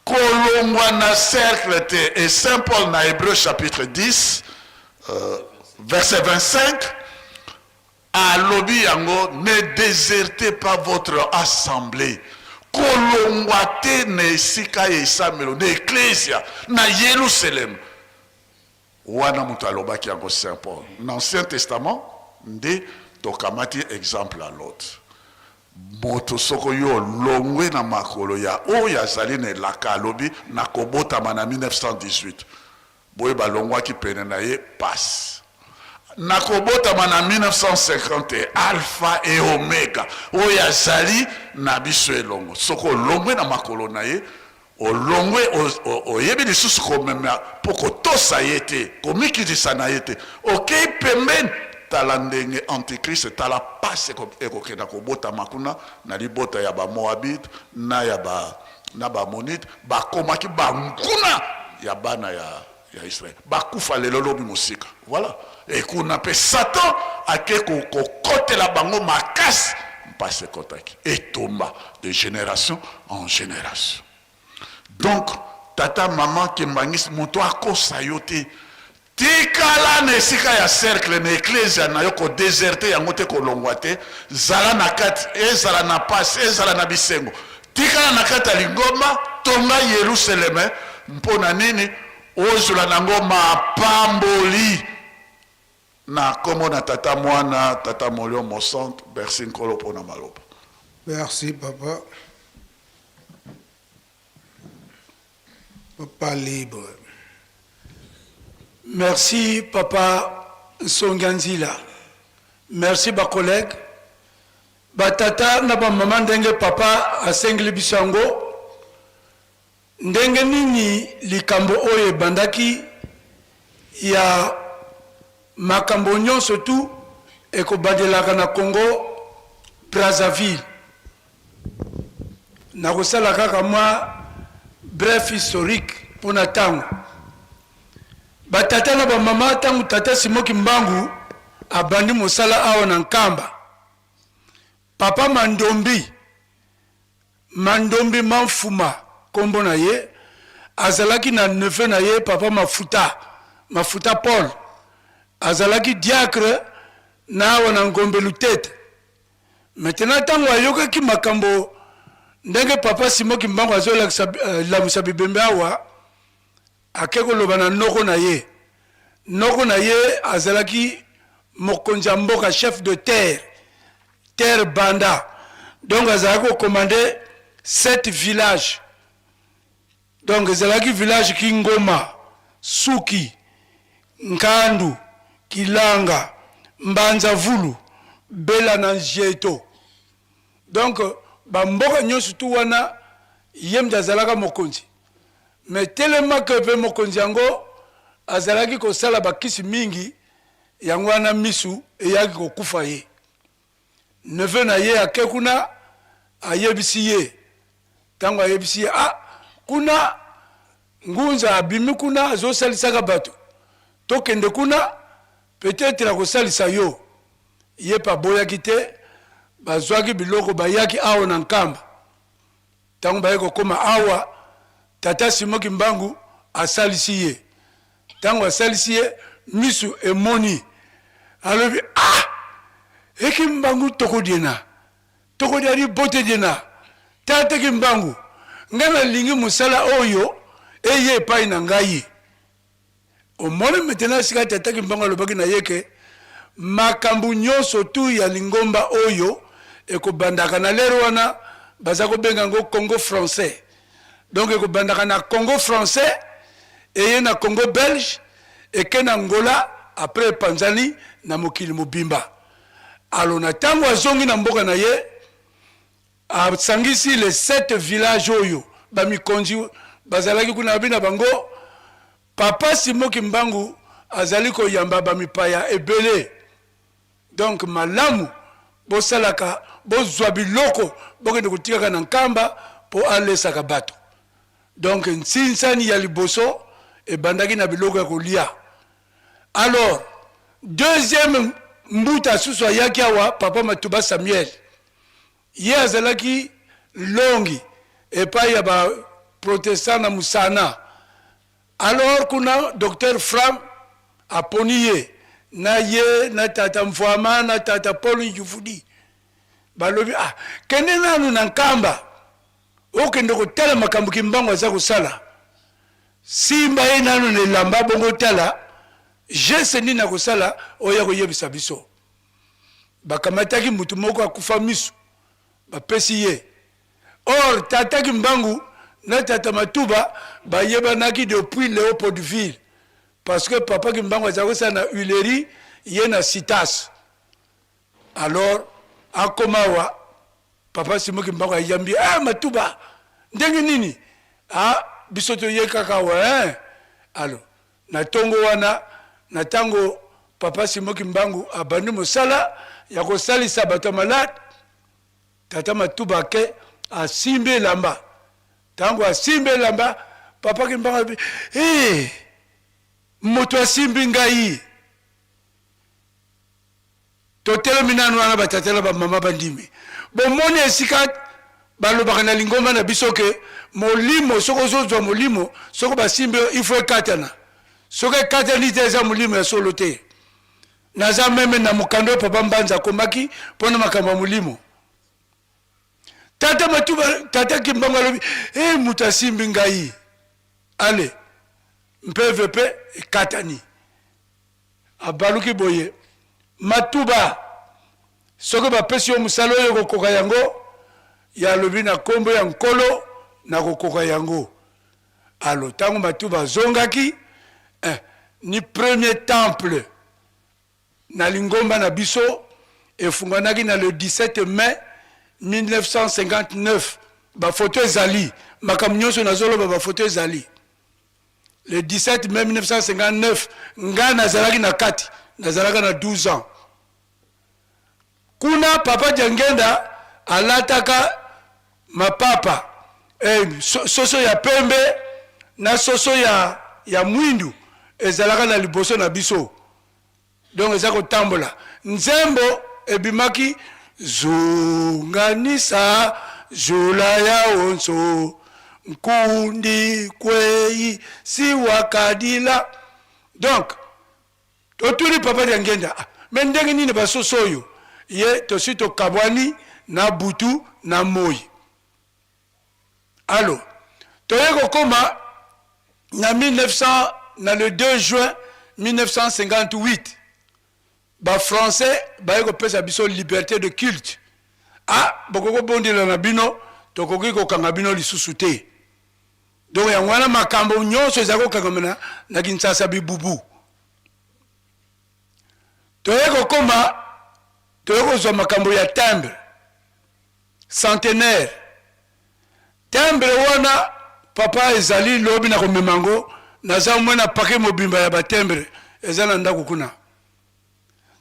Kolongwa na cercle te, et Saint Paul na Hébreu chapitre 10 verset 25 alobi yango, ne désertez pas votre assemblée. Kolongwa te na esika ya esamelo na ecclesia na Yerusalem. Wana mutu alobaki yango Saint Paul na Ancien Testament nde tokamati exemple à l'autre. Moto soko yo longwe na makolo ya oyo azali na elaka alobi na kobotama na 1918 boye balongwaki pene na ye passe na kobotama na 1950 alpha et omega oyo azali na biso elongo soko longwe na makolo na ye olongwe oyebi lisusu komema mpo kotosa ye te komikitisa na ye te okei pembeni tala ndenge antichrist tala pase ekokenda kobota makuna na libota ya Moabite na ya Ammonite bakomaki banguna ya bana ya Israël bakufa lelo lobi musika. Voilà. Et kuna pe Satan ake kokotela bango makasi mpase kotaki etomba de génération en génération. Donc tata maman kembangisi moto akosa yo te tikala na esika ya cercle na ecclesia na yo ko déserté yango te kolongwa te, zala na kati ezala na pasi ezala na bisengo tikala na kati ya lingomba tonga Yerusalem mpo na nini ozula nango mapamboli na kombo na tata mwana tata molio mosante. Merci nkolo mpona maloba. Merci papa. Papa libre. Merci Papa Songanzila. Merci ba collègue. Ba tata na ba maman ndenge papa asengli bisango. Ndenge nini likambo oye bandaki ya makambo nyonso tu ekobadelaka na Congo Brazzaville. Na kosala kaka mwa bref historique pour natango. Batata na ba mama tangu tata Simoki Mbangu abandi mosala awa na Nkamba. Papa Mandombi Manfuma kombo na ye azalaki na neveu na ye papa Mafuta Paul azalaki diacre na awa na Ngombe Lutete. Maintenant tangu ayokaki makambo ndenge papa Simoki Mbangu azola la musabibembe awa akeko loba na noko na ye azalaki mokonzi mboka chef de terre banda, donc azalaki commandé 7 villages, donc azalaki village ki Ngoma, Suki, Nkandu, Kilanga, Mbanza Vulu, Bela na Jeto. Donc ba mboka nyonso tu wana yem azalaka mokonzi. Mais tellement que pe mokonzi yango azalaki kosala bakisi mingi yango wana misu eyaki kokufa ye. Neveu na ye akekuna ayebisi ye. Tango ayebisi ye kuna ngunza abimi kuna azosalisaka bato. Tokende kuna peut-être la kosalisa yo. Ye pa boyaki te bazwaki biloko bayaki awa na Nkamba. Tango bayeko koma awa tata Simoki Mbangu asalisi ye. Tango asalisi ye misu emoni alobi eki Mbangu tokodiena tokodiari bote diena tata ki Mbangu ngana lingi musala oyo eye epai na ngai omoni maintenant sika tata ki Mbangu alobaki na yeke makambu nyonso tu ya lingomba oyo ekobandaka na lero wana baza kobenga ngo Congo français. Donc ekobandaka na Congo français eye na Congo belge eke na Angola après Panzani na mokili mobimba. Alors na tango azongi na mboka na ye asangisi les 7 villages oyo bamikonzi bazalaki kuna bina bango. Papa Simoki Mbangu azali koyamba bamipaya ebele. Donc malamu bosalaka bozwa biloko bokende kotikaka na nkamba po alesaka bato. Donc nsinsani ya liboso ebandaki na biloko ya kolia. Alors deuxième mbuta susu ayaki awa Papa Matuba Samuel. Ye azalaki longi epai ya ba protestant na Musana. Alors kuna Dr Fram aponiye na ye na tata Mfwama na tata Paul Yufudi balobi kende nanu na nkamba okende kotala makambo kimbango aza kosala simba ye nanu ne lamba bongo tala je seni na kosala oya koyebisa biso bakamataki mutu moko akufa misu bapesi ye. Or tata Kimbangu na tata Matuba bayebanaki depuis Léopoldville parce que Papa Kimbangu azako sa na huilerie ye na Citas. Alors akomawa Papa Simoki Kimbangu ayambi Matuba ndenge nini bisoto ye kaka wa alors na tongo wana na tango Papa Simoki Kimbangu abandi mosala ya kosalisa bato malade tata Matuba ke asimbe lamba. Tango asimbe lamba Papa Kimbangu moto asimbi ngai totelo minanu wana batatela ba mama bandimi bomoni esika balobaka na lingomba na biso ke molimo soko zozwa molimo soko basimbe il faut katana soko katani te za molimo ya solo te naza meme na mukando Papa Mbanza komaki pona makamba molimo. Tata Matuba tata Kimbangu alobi mutasimbi ngai ale mpvp katani abaluki boye Matuba soko bapesi yo musalo yo kokoka yango ya lobi na kombo ya nkolo na kokoka yango. Alors tango Matuba zongaki ni premier temple na lingomba na biso efunganaki na le 17 mai 1959 ba photo ezali makamnyoso nazoloba ba photo ezali le 17 mai 1959 nga nazalaki na kati nazalaka na 12 ans. Kuna Papa Jangenda alataka mapapa soso ya pembe na soso ya mwindu ezalaka na liboso na biso. Donc ezako tambola nzembo ebimaki zunganisa jula ya onso nkundi kwei si wakadila. Donc toturi Papa Jangenda mendenge nini basosoyo ye tosito kabwani na butu na moi. Alors toyeko koma na 1900 na le 2 juin 1958 ba français bayeko pesa biso liberté de culte. Bokoko bondela na bino tokoki kokanga bino lisusu te. Donc ya wana makambo nyonso ezako kangamena na Kinshasa bibubu. Toyeko koma toyeko zo makambo ya timbre centenaire. Timbre wana papa ezali lobi na komemango naza mwana pake mobimba ya batembre ezala ndako kuna.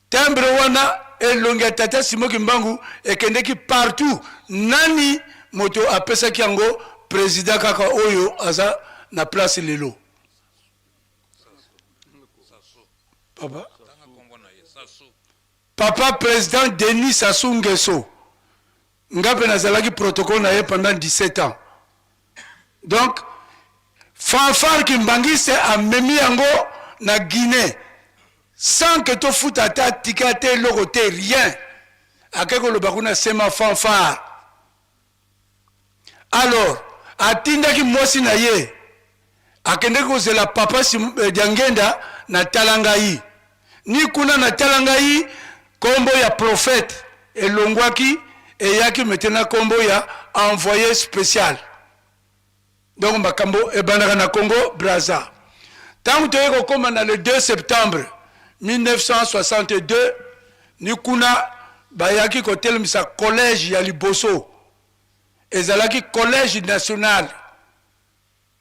Timbre wana elongi tata Simoki Mbangu ekendeki partout nani moto apesa kiango président kaka oyo aza na place lelo. Papa président Denis Sassou Nguesso ngape nazalaki protocole na ye pendant 17 ans. Donc fanfare Kimbangiste a memi yango na Guinée sans que to futa ta tikate logote rien akeko lo bakuna sema fanfare. Alors atindaki mosi na ye akende kozela Papa Jangenda na Talangai ni kuna na Talangai kombo ya prophète elongwaki eyaki maintenant kombo ya envoyé spécial. Donc makambo ebandaka na Congo Brazza. Tant que comme le 2 septembre 1962, Nikuna bayaki kotel misa collège ya Liboso. Ezalaki collège national.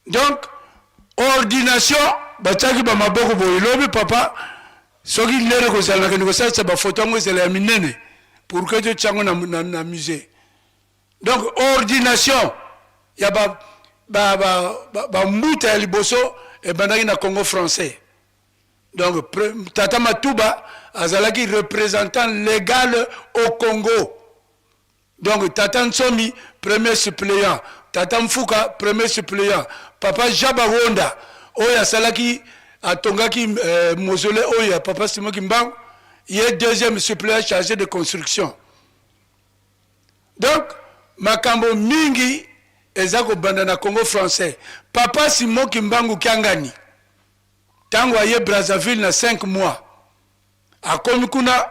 Donc, ordination, bataki ba maboko boy lobi papa, soki lere ko zala ke nikosa sa ba photo ngo zela minene pour que tu tchango na musée. Donc, ordination, ya ba mbuta ya Liboso et bandaki na Congo français. Donc, Tata Matouba azalaki représentant légal au Congo. Donc, Tata Nsomi, premier suppléant. Tata Mfuka, premier suppléant. Papa Jabaronda, Oya Salaki, Atongaki Mausolée, Oya, Papa Simon Kimbang, il est deuxième suppléant chargé de construction. Donc, Makambo Mingi, Ezako Bandana Congo français. Papa Simon Kimbangu Kiangani. Tango aye Brazzaville na 5 mois. A Komikuna,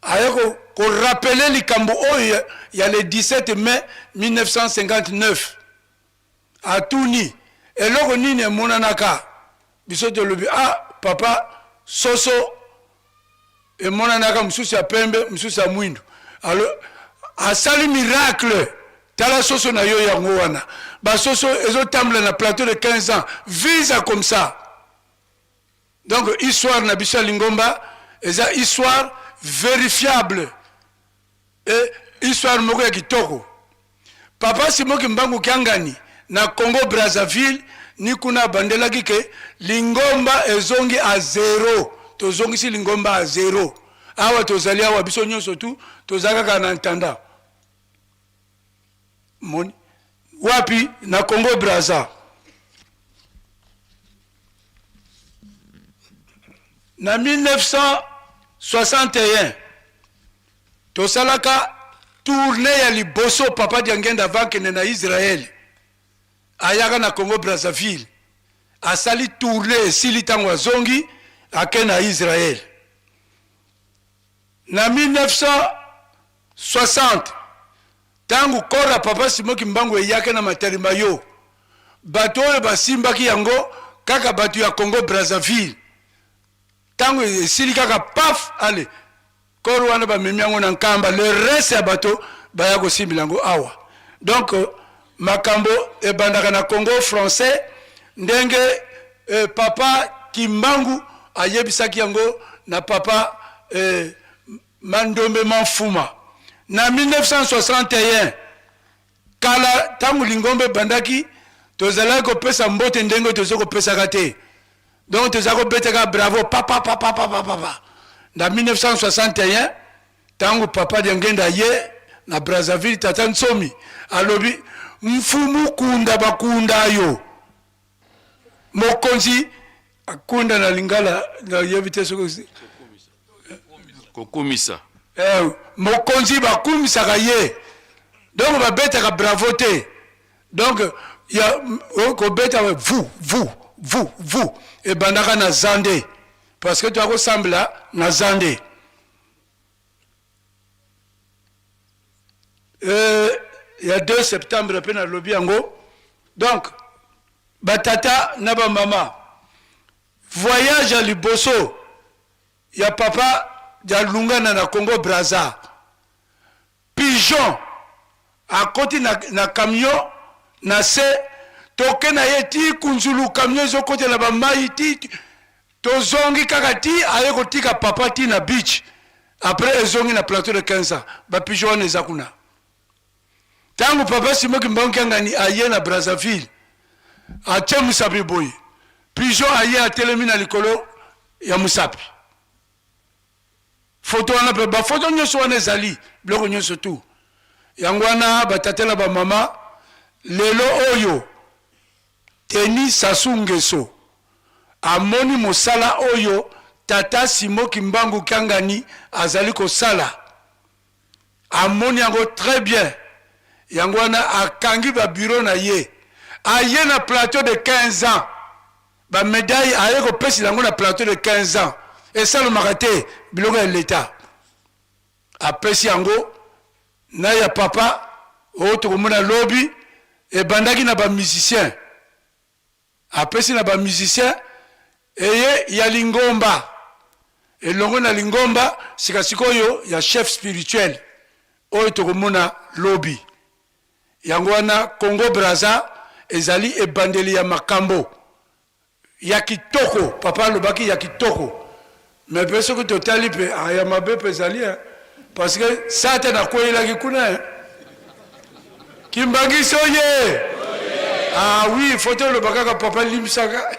ayako ko rappeler likambo oyo ya le 17 mai 1959 à Touni. Eloko nini monanaka biso to lobi papa soso e monanaka mususu ya pembe mususu ya mwindu. Alors asali miracle tala soso na yo yango wana. Ba soso ezotamble na plateau de 15 ans visa comme ça. Donc histoire na biso lingomba eza histoire vérifiable. Et histoire moko ya kitoko. Papa Simon Kimbangu Kiangani na Congo Brazzaville ni kuna bandela kike lingomba ezongi a 0. Tozongi si lingomba a 0. Awa tozali awa biso nyonso tu tozaka kana ntanda. Moni wapi na Congo Brazza. Na 1961 tosalaka tournée ya Liboso papa Diangenda vankene na Israël ayaka na Congo Brazzaville asali tournée esili tango azongi ake na Israël. Na 1960 tango kora papa Simon Kimbangu eyake na Matarimayo bato oyo basimbaki yango kaka bato ya Congo Brazzaville tango esili kaka paf ale koro wana ba memiango na nkamba le reste ya bato baya ko simbilango awa. Donc makambo ebandaka na Congo français ndenge papa Kimbangu ayebisaki yango na papa Mandombe Manfuma. Na 1961 kala tangu lingombe bandaki tozala ko pesa mbote ndenge tozoko pesa kate. Donc tozako beteka bravo papa. Na 1961 tangu papa Diangenda ye na Brazzaville Tata Nsomi alobi mfumu kunda bakunda yo mokonzi akunda na lingala na yebite soko kokumisa mokonzi bakumisa ka ye donc ba beteka bravo te donc ya ko beta vous et bandaka na zande parce que tu as ressemblé na zande. Il y a 2 septembre après na lobby yango. Donc batata na ba mama voyage à Liboso ya papa ya lungana na Congo Brazza pigeon à côté na camion na se toke na yeti kunzulu camion zo côté na ba mai ti tozongi kaka ti aye kotika papa ti na beach après ezongi na plateau de 15 ans ba pigeon eza kuna tangu papa Simon Kimbangu Kiangani aye na Brazzaville atie musapi boy pigeon aye atelemi na likolo ya musapi photo wana pe ba photo nyoso wana ezali biloko nyonso tu yango wana batatela ba mama lelo oyo Teni Sassou Nguesso amoni mosala oyo tata Simon Kimbangu Kiangani azali kosala amoni yango très bien yango wana akangi ba bureau na ye aye na plateau de 15 ans ba médaille aye ko pesi yango na plateau de 15 ans et ça le marate biloko ya l'état apesi yango na ya papa o to komona lobby et bandaki na ba musicien apesi na bamusicien eye ya lingomba elongo na lingomba sikasika oyo ya chef spirituel oyo tokomona lobi yango wana Congo Brazza ezali ebandeli ya makambo ya kitoko papa alobaki ya kitoko mais pe soki totali mpe ya mabe mpe ezali parce que Satan akweyelaki kuna Kimbangisi oye ah oui foto olobaka ka papa limsaka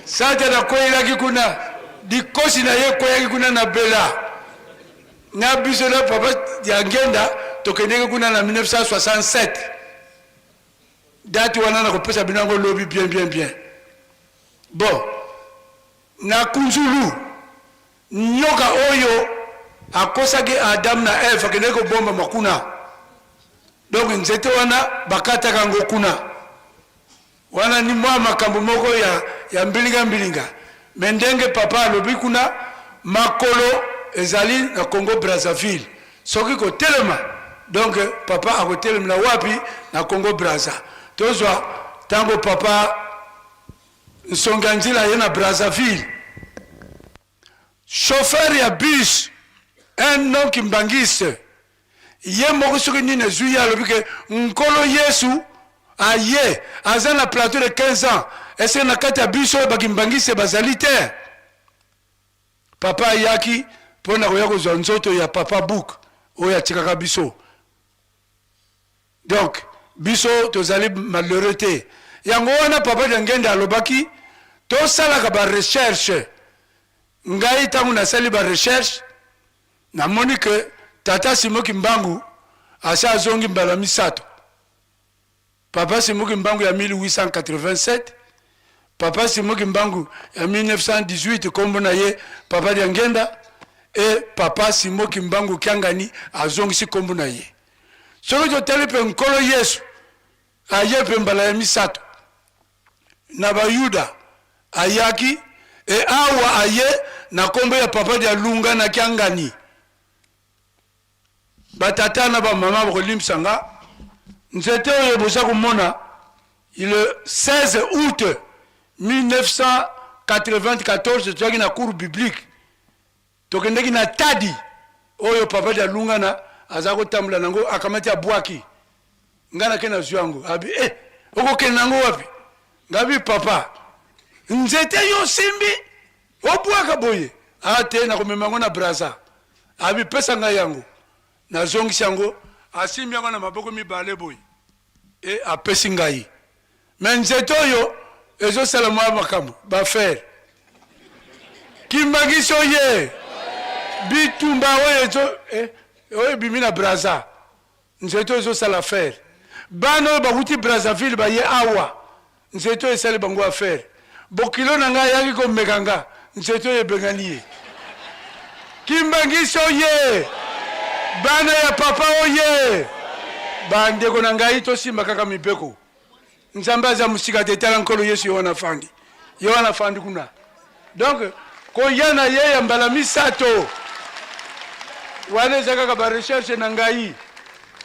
Satan akweyelaki kuna dikosi na ye kweyaki kuna na bela na biso na papa ya ngenda tokendeki kuna na 1967 date wana na kopesa binango lobi bien bon na kunzulu nyoka oyo akosaki Adam na Eve akendeki kobomba makuna donc nzete wana bakataka ngo kuna wana ni mwa makambo moko ya mbilinga mendenge papa alobi kuna makolo ezali na Congo Brazzaville soki ko telema donc papa akotelema na wapi na Congo Brazza tozwa tango papa nsonga nzila ye na Brazzaville chauffeur ya bus un nom Kimbangisi ye moko soki nini ezwi ye alobi ke nkolo Yesu aye aza na plateau de 15 ans est-ce que na kati ya bus oyo bakimbangisi bazali te papa ayaki mpo na koya kozwa nzoto ya papa book oyo atikaka biso donc biso tozali malheureux te yango wana papa Diangenda alobaki tosalaka barecherche ngai ntango nasali barecherche namoni ke tata Simoki Mbangu asa azongi mbala misato papa Simoki Mbangu ya 1887 papa Simoki Mbangu ya 1918 kombo na ye papa Diangenda et papa Simoki Mbangu Kiangani azongisi kombo na ye soki totali mpe nkolo Yesu aye mpe mbala ya misato na bayuda ayaki e awa aye na kombo ya papa dia lunga na Kiangani batata na ba mama bakolimsanga nzete oyo boza komona le 16 août 1994 tozwaki na cours biblique tokendeki na tadi oyo papa dia lunga na aza kotambola nango akamati abwaki ngana ke na zwango abi okokende nango wapi ngabi papa nzete yo simbi obwaka boye ate na komema ngo na Brazza abi pesa nga yango na zongisi yango asimbi yango na maboko mibale boye apesi ngai me nzete oyo ezosala mwa makambo bafere Kimbangisi oye bitumba oyo oyo bimi na Brazza nzete oyo ezosala affaire bana oyo bakuti Brazzaville baye awa nzete oyo esali bango affaire bokilo na ngai ayaki komeka nga nzete oyo ebengani ye Kimbangisi oye bana ya papa oye bandeko na ngai tosimba kaka mibeko nzambe aza musika te tala nkolo Yesu yo wana fandi kuna donc koyana ye ya mbala misato wana eza kaka barecherche na ngai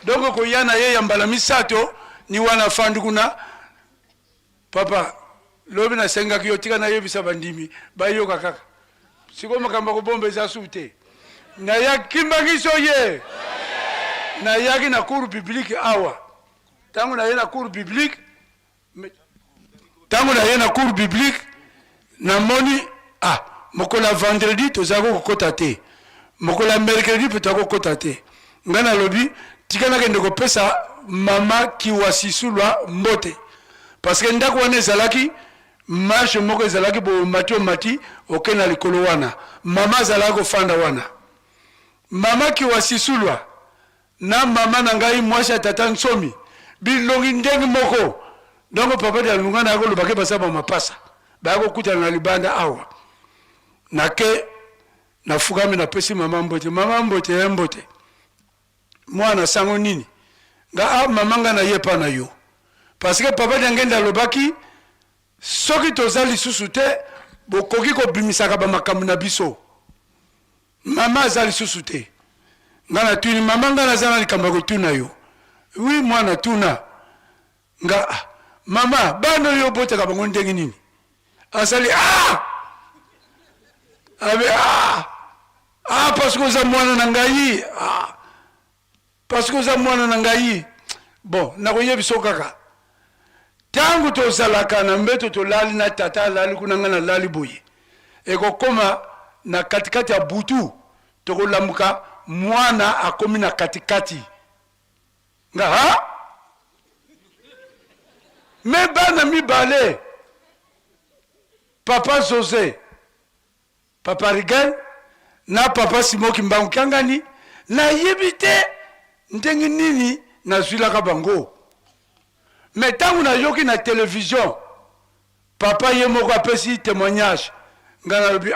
donc koyana ye ya mbala misato ni wana fandi kuna papa lobi nasengaki yo tika nayebisa bandimi bayoka kaka siko makambo kobomba eza su te na ya Kimbangisi oye na yaki na cours biblique awa tango na ye na cours biblique na moni mokola vendredi tozako kokota te mokola mercredi pe tozako kokota te ngana lobi tika nakende kopesa mama Kiwasisulwa mbote parce que ndako wana ezalaki marche moko ezalaki bo mati oke na likolo wana mama azalaki kofanda wana mama Kiwasisulwa na mama na ngai mwasi ya tata Nsomi bilongi ndenge moko donc papa dia lunga na kolobaki basaba mapasa bako kutana na libanda awa nake nafukami napesi mama mbote mwana sango nini nga mama nga na yepa na yo parce que papa dia ngenda lobaki soki tozali lisusu te bokoki kobimisaka bamakambo na biso mama azali lisusu te nga na tuni mama nga naza na likambo ya kotuna yo oui mwana tuna nga mama bana yo bota ka bango ndenge nini asali abe parce que za mwana na ngai parce que za mwana na ngai bon na koyebiso kaka tangu tozalaka na mbeto tolali na tata lali kunanga na lali boye ekokoma na katikati ya butu tokolamuka mwana akomi na katikati nga me bana mibale papa José papa Rigan na papa Simoki Mbangu Kiangani na yebite ndenge nini na zwilaka bango me tangu na yoki na télévision papa ye moko apesi témoignage ngana lobi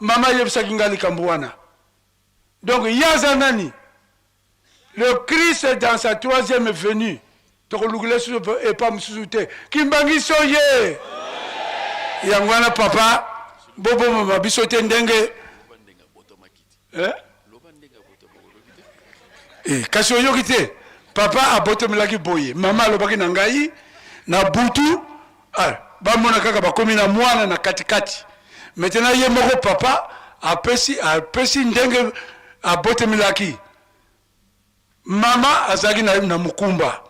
mama yebisaki ngali kambo wana donc yaza nani le Christ dans sa troisième venue tokolugule su et pas msusute kimbangi soye yangwana papa bobo mama bisote ndenge kasi oyoki te papa abotomelaki boye mama alobaki na ngai na butu bamona kaka bakomi na mwana na katikati maintenant ye moko papa apesi ndenge abotomelaki mama azalaki na mukumba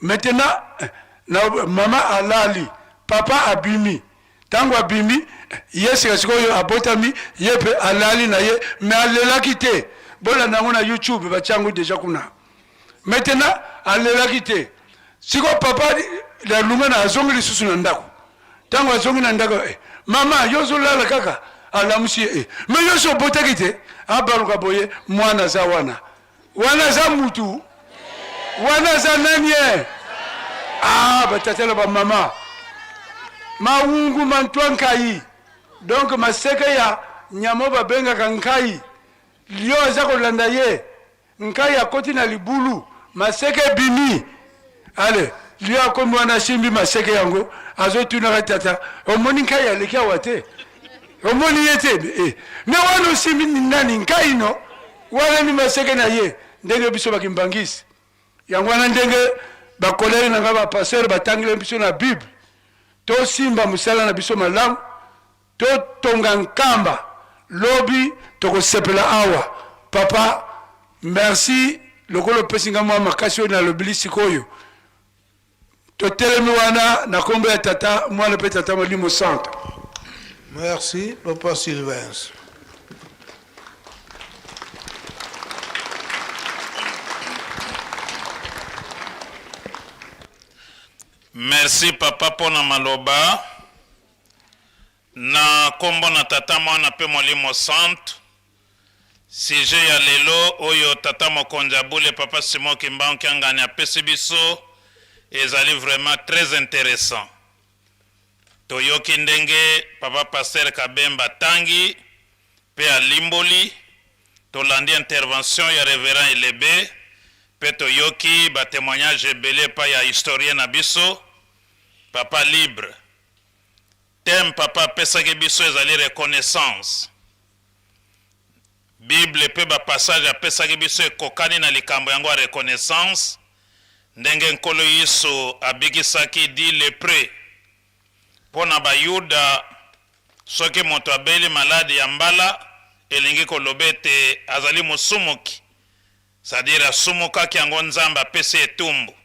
maintenant mama alali papa abimi tango abimi ye sikasikoyo abotami ye pe alali na ye me alelaki te bola nango na YouTube bachangu deja kuna maintenant alelaki te siko papa la lunga na azongi lisusu na ndako tango azongi na ndako mama yozo lala kaka alamusi me yoso botaki te abaluka boye mwana za wana za mutu wana za nanye batatela ba mama maungu mantwa nkai donc maseke ya nyamo babenga kankai lio aza kolanda ye nkai akoti na libulu maseke bimi ale lio akomi wana simbi maseke yango azotunaka tata omoni nkai aleki awa te omoni ye te me wana osimbi nani nkai no wana ni maseke na ye ndenge biso bakimbangisi yango wana ndenge bakolere na nga bapasteur batangile biso na bible to simba musala na biso malamu to tonga nkamba lobi tokosepela awa papa merci lokolo pesinga mwa makasi oyo na lobili sikoyo totelemi wana na kombo ya tata mwana pe tata Molimo Centre. Merci papa Sylvain. Merci papa pona maloba na kombo na tata mwana pe Molimo Centre. Sije ya lelo oyo tata mokonjabule papa Simoki Mbangu Kiangani apesi biso ezali vraiment très intéressant. Toyoki ndenge papa Pasteur Kabemba tangi pe alimboli tolandi intervention ya révérend Elebe pe toyoki ba témoignage ebele pa ya historien na biso papa libre thème papa pesaki biso ezali reconnaissance. Bible pe ba passage apesaki biso ekokani na likambo yango ya reconnaissance ndenge nkolo Yesu abikisaki di lepre pona bayuda soki moto abeli maladi ya mbala elingi koloba ete azali mosumuki c'est-à-dire asumukaki yango nzambe apesi etumbu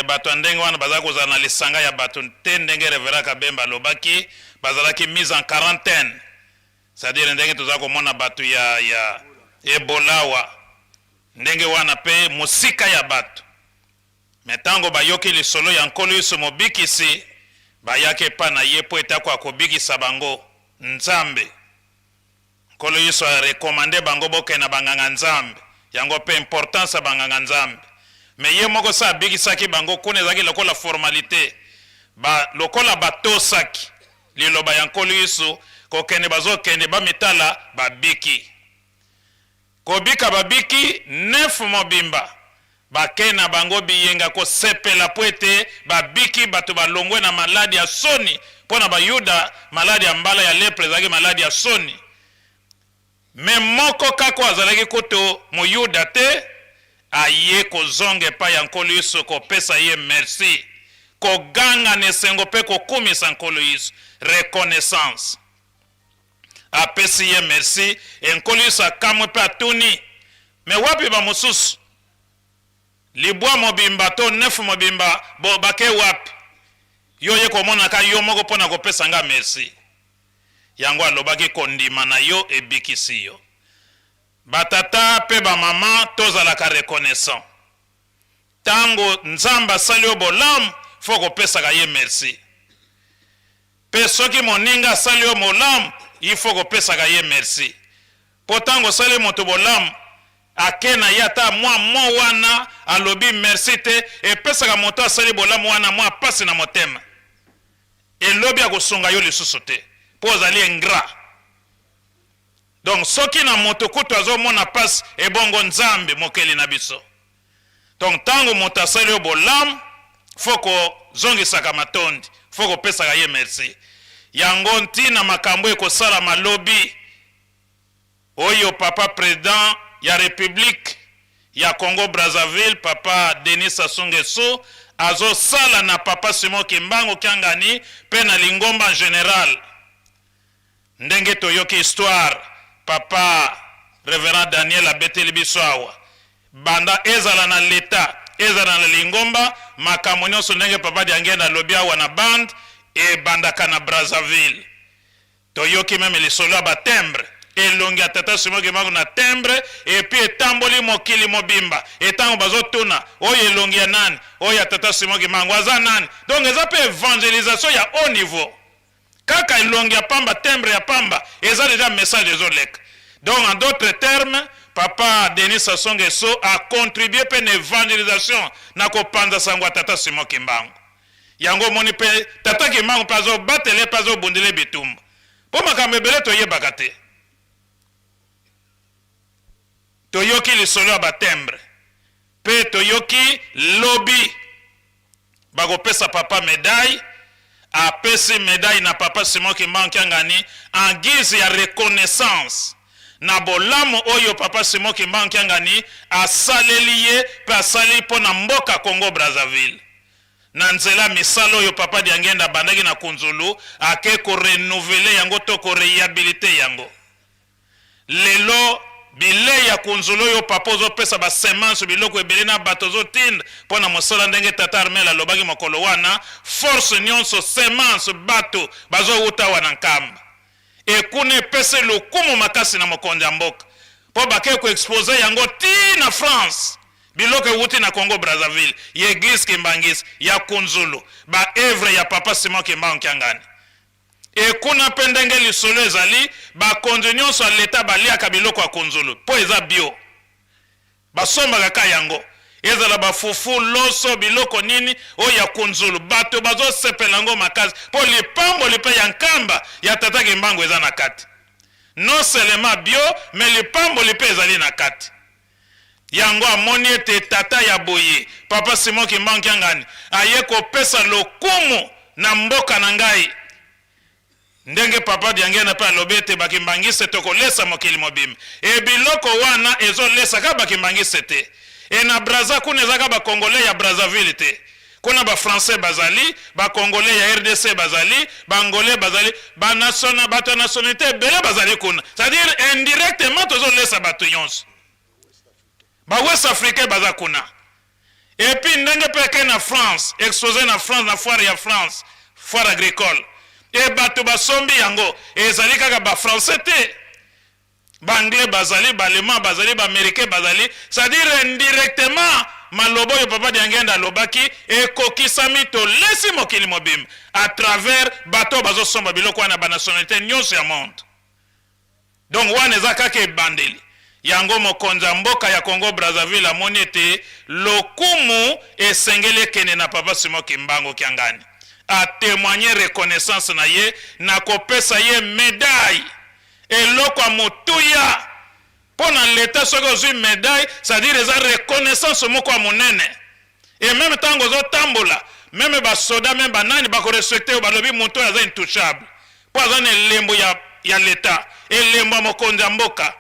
bato ndenge wana bazala kozala na lisanga ya bato te ndenge Révérend Kabemba alobaki bazalaki mise en quarantaine c'est-à-dire ndenge tozala komona bato ya ebolawa ndenge wana pe mosika ya bato me ntango bayoki lisolo ya nkolo Yesu mobikisi bayaki pa na ye po ete ako akobikisa bango nzambe. Nkolo Yesu arekomande bango bokende na banganga nzambe yango pe importance ya banganga nzambe me ye moko sa abikisaki bango kuna ezalaki lokola formalité lokola batosaki liloba ya nkolo Yesu kokende bazokende bamitala babiki kobika babiki 9 mobimba bakena bango biyenga kosepela po ete babiki bato balongwe na maladi ya soni mpona bayuda maladi ya mbala ya lepre ezalaki maladi ya soni me moko kako azalaki kutu moyuda te aye kozonga epai ya nkolo Yesu kopesa ye merci koganga nesengo pe kokumisa nkolo Yesu reconnaissance apesi ye merci enkolo Yesu akamwe pe atuni me wapi ba mosusu libwa mobimba to nefu mobimba bo bake wapi yo ye komona ka yo moko pona kopesa nga merci yango alobaki kondima na yo ebikisi yo batata pe ba mama tozalaka reconnaissant tango nzamba asali yo bolamu fo kopesaka ye merci pe soki moninga asali yo molamu ifo kopesaka ye merci po tango osali moto bolamu ake na ye ata mwa wana alobi merci te epesaka moto asali bolamu wana mwa pasi na motema elobi akosunga yo lisusu te po ozali ingrat. Donc soki na moto kutu azomona pasi ebongo nzambe mokeli na biso. Donc tango moto asali yo bolamu foko zongisaka matondi foko pesaka ye merci. Yango ntina makambo ekosala malobi oyo papa président ya République ya Congo Brazzaville papa Denis Sassou Nguesso azo sala na papa Simon Kimbangu Kiangani pe na Lingomba général ndenge toyoki histoire papa révérend Daniel abeteli biso awa banda ezala na leta ezala na Lingomba makambo nyonso ndenge papa diangenda lobi awa na band e bandaka na Brazzaville toyoki meme lisolo ba timbre elongi atata Simon Kimbangu na timbre et puis etamboli mokili mobimba etango bazotuna oyo elongi ya nani oyo atata Simon Kimbangu aza nani. Donc eza pe évangélisation ya haut niveau kaka elongi ya pamba timbre ya pamba eza déjà message ezoleka. Donc en d'autres termes papa Denis Sassou Nguesso a contribué pe na évangélisation na kopanza sango atata Simon Kimbangu yango moni pe tata Kimbangu pazo batele pazo bundele bitumba po makambo ebele toyebaka te. Toyoki lisolo ya batembre pe toyoki lobi bakopesa papa médaille apesi médaille na papa Simon Kimbangu Kiangani en guise ya reconnaissance na bolamu oyo papa Simon Kimbangu Kiangani asaleli ye pe asali mpo na mboka Congo Brazzaville na nzela misala oyo papa diangenda bandaki na Kunzulu ake korenouveler yango to korehabilite yango lelo bile ya Kunzulu yo papa ozopesa ba semence biloko ebele na bato zotinda pona mosala ndenge tata Armel alobaki mokolo wana force nyonso semence bato bazowuta wana nkamba ekune pese lokumu makasi na mokonzi mboka po bake ko expose yango ti na France biloko ewuti na Congo Brazzaville ye église Kimbangisi ya Kunzulu ba œuvre ya papa Simon Kimbangu Kiangani ekuna pendenge lisolo ezali bakonzi nyonso ya leta baliaka biloko ya Kunzulu po eza bio basombaka ka yango ezala bafufu loso biloko nini oyo ya Kunzulu bato bazosepela yango makasi po lipamboli mpe ya nkamba ya tata Kimbangu eza na kati non seulement bio mais lipamboli mpe ezali na kati yango amoni ete tata ya boye papa Simon Kimbangu Kiangani aye kopesa lokumu na mboka na ngai ndenge papa diangena pa lobete bakimbangise tokolesa mokili mobimba e biloko wana ezolesa ka bakimbangise te e na Brazza kuna ezaka ba Congolais ya Brazzaville te kuna ba Français bazali ba Congolais ya RDC bazali ba Angolais bazali ba nationalité bele bazali kuna c'est-à-dire indirectement tozolesa bato nyonso ba West Africain baza kuna et puis ndenge peke na France exposé na France na foire ya France foire agricole e bato basombi yango ezali kaka ba français te ba anglais bazali ba allemand bazali ba américain bazali c'est-à-dire indirectement malobo yo papa diangenda lobaki ekokisami to lesi mokili mobimba à travers bato bazosomba biloko wana ba nationalité nyonso ya monde. Donc wana eza kaka ebandeli yango mokonzi mboka ya Congo Brazzaville amoni ete lokumu esengeli kene na papa Simon Kimbangu Kiangani a témoigner reconnaissance na ye na kopesa ye médaille eloko ya motuya pona leta soki ozwi médaille c'est-à-dire eza reconnaissance moko ya monene et même tango ozotambola meme basoda meme banani bakorespecte oyo balobi moto oyo aza intouchable po aza na elembo ya leta elembo ya mokonzi ya mboka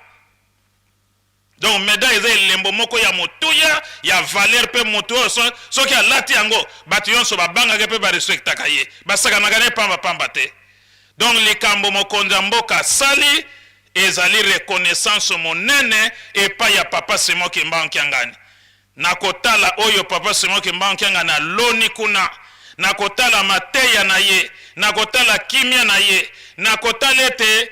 Donc médaille eza elembo moko ya motuya ya valeur pe moto soki alati yango bato nyonso babangaka pe barespectaka ye basakanaka ne pamba te. Donc likambo mokonzi ya mboka asali ezali reconnaissance monene epai ya papa Simon Kimbangu Kiangani. Nakotala oyo papa Simon Kimbangu Kiangani aloni kuna, nakotala mateya na ye, nakotala kimia na ye, nakotala ete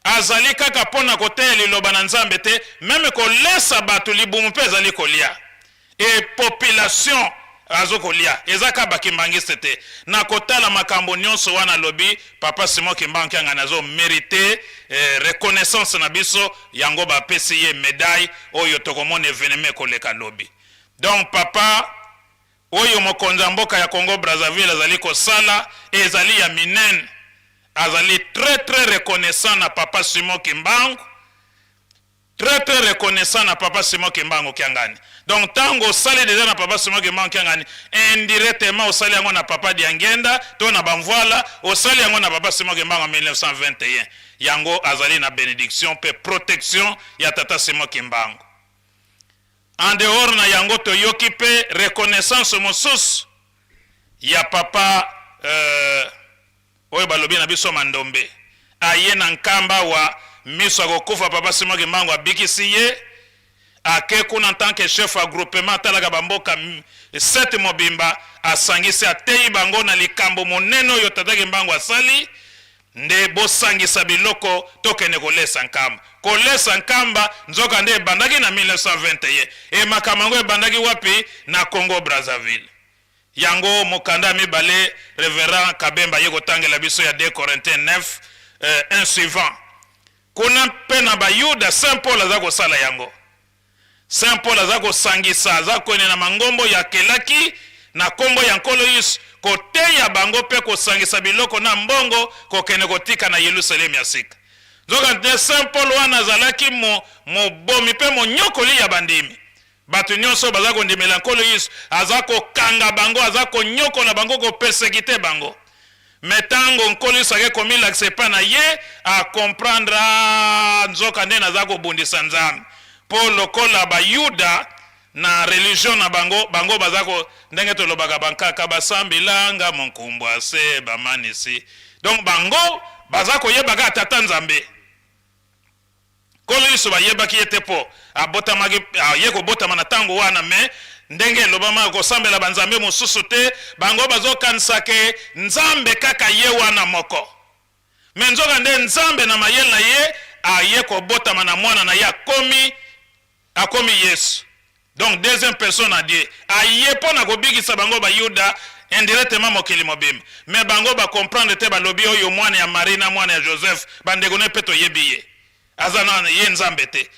azali kaka pona koteya liloba na Nzambe te, meme kolesa bato libumu mpe ezali kolia. Et population azo kolia, ezaka bakimbangiste te. Nakotala makambo nyonso wana lobi, papa Simon Kimbangu Kiangani azo mérité reconnaissance na biso, yango ba pesi ye médaille, oyo tokomone événement koleka lobi. Donc papa, oyo mokonzi ya mboka ya Congo Brazzaville azali kosala, ezali ya minene. Azali très reconnaissant na papa Simon Kimbangu, très reconnaissant na papa Simon Kimbangu Kiangani. Donc tango sali déjà na papa Simon Kimbangu Kiangani, indirectement au sali yango na papa Diangenda, to na bamvoila, au sali yango na papa Simon Kimbangu en 1921. Yango azali na bénédiction pe protection ya tata Simon Kimbangu. En dehors na yango to yoki pe reconnaissance mosusu ya papa oyo balobi na biso Mandombe. Aye na nkamba wa miso akokufa papa Simon Kimbangu abikisi ye, ake kuna en tant que chef à groupement talaka bamboka 7 mobimba, asangisi atei bango na likambo moneno yo tata Kimbangu asali, nde bosangisa biloko tokene kolesa nkamba. Kolesa nkamba nzoka nde bandaki na 1921. E makamango ebandaki wapi? Na Congo Brazzaville. Yango mokanda mibale Révérend Kabemba yeko tangela biso ya 2 Corinthiens 9 un suivant. Kuna pena bayuda Saint Paul azako sala yango. Saint Paul azako sangisa azako na mangombo ya kelaki na kombo ya nkolo Yesu kote ya bango pe ko sangisa biloko na mbongo kokene kotika na Yerusalemu ya sika. Zoka de Saint Paul wana zalaki mo bomi pe mo nyokoli ya bandimi. Batu nyonso bazako ndimela nkolo Yesu azako kanga bango, azako nyokola bango ko persécuter bango. Metango nkolo Yesu ake komila aksepa na ye a comprendre nzoka nde nazako bundisa Nzambe. Paul lokola bayuda na religion na bango bazako ndenge tolobaka bankaka basambilanga monkumbwa se bamanisi. Donc bango bazako yebaka tata Nzambe. Kolo Yesu bayebaki ete po abotamaki yeko botama na tango wana me ndenge lobama ko sambela banzambe mosusu te, bango bazokanisa ke Nzambe kaka ye wana moko. Me nzoka nde Nzambe na mayele na ye ayeko botama na mwana na ye akomi Yesu. Donc deuxième personne à Dieu. Aye pona ko bigisa bango ba Yuda indirectement mokili mobim. Mais bango ba comprendre te ba lobi oyo mwana ya Marina mwana ya Joseph bandegone peto yebiye. Azana ye Nzambe te.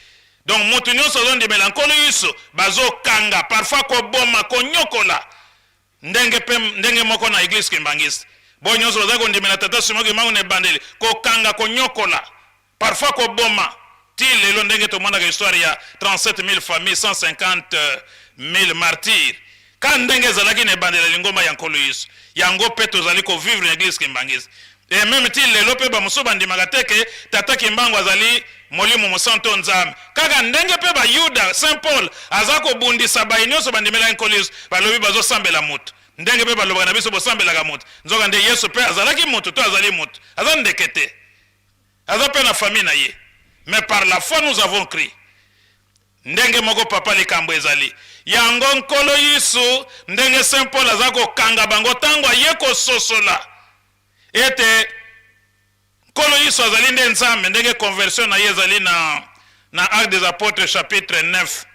Donc mutu nyonso zondi melankolo Yesu bazo kanga parfois ko boma ko nyokola. Ndenge moko na église kimbangisi. Bo nyonso zako ndimela tata Simon Kimbangu ne bandeli ko kanga ko nyokola. Parfois ko boma. Lelo ndenge to mwana ka histoire ya 37 000 familles, 150 000 martyrs. Ka ndenge zalaki ne bandela lingoma ya nkolo Yesu. Yango pe tozali ko vivre na église kimbangisi. Et même ti lelo pe ba muso bandimaka teke tata Kimbangu azali molimo mosanto Nzambe. Kaka ndenge pe ba Yuda Saint Paul azako bundisa ba nyonso bandimela nkolo Yesu. Balobi bazo sambela mutu. Ndenge pe balobaka na biso bo sambela ka mutu. Nzoka nde Yesu pe azalaki mutu to azali mutu. Azandekete. Azape na famille na ye. Mais par la foi nous avons crié. Ndenge moko papa likambo ezali. Yango nkolo Yesu ndenge Saint Paul azako kanga bango tango ayeko sosola. Ete nkolo Yesu azali nde Nzambe ndenge conversion na ezali na Actes des Apôtres chapitre 9.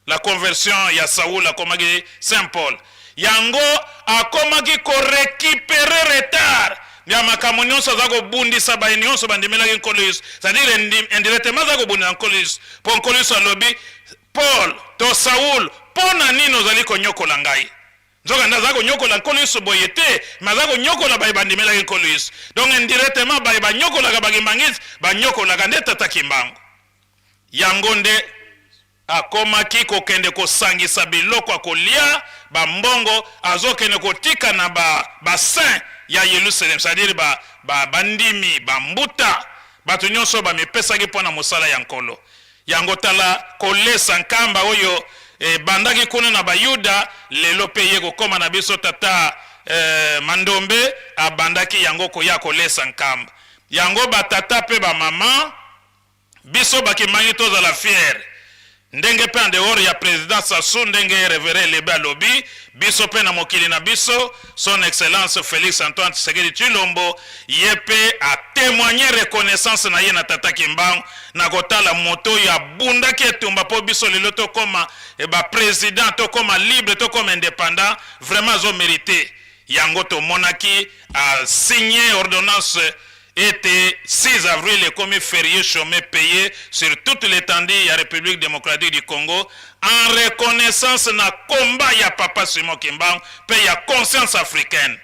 La conversion ya Saoul akomaki Saint Paul. Yango akomaki ko récupérer retard. Ya makambo nyonso azako bundisa ba nyonso bandimelaki nkolo Yesu. C'est-à-dire indirectement azako bundisa nkolo Yesu. Po nkolo Yesu alobi Paul to Saoul pona nini ozali konyokola ngai. Nzoka ndazako nyokola nkolo Yesu boye te, mazako nyokola ba bandimelaki nkolo Yesu. Donc indirectement ba nyokola ka bakimbangisi, ba nyokola ka nde tata Kimbangu. Yango nde akomaki kokende kosangisa biloko akolia bambongo azokende kotika na ba saint ya Yerusalem, c'est-à-dire bandimi bambuta bato nyonso bamipesaki mpona mosala ya nkolo. yango tala kolesa nkamba oyo bandaki kuna na bayuda lelo pe ye kokoma na biso tata Mandombe abandaki yango koya kolesa nkamba yango batata pe ba mama biso bakimanyi tozala fier ndenge pe en dehors ya président Sassou ndenge révérend Lebe alobi biso pe na mokili na biso son excellence Félix Antoine Tshisekedi Tshilombo ye pe a témoigner reconnaissance na ye na tata Kimbangu na kotala moto ya bunda ki etumba po biso lelo to koma ba président to koma libre to koma indépendant vraiment zo mérité yango to monaki a signé ordonnance était 6 avril et comme férié chômé payé sur toute l'étendue de la République démocratique du Congo en reconnaissance na combat ya papa Simon Kimbangu pe ya conscience africaine.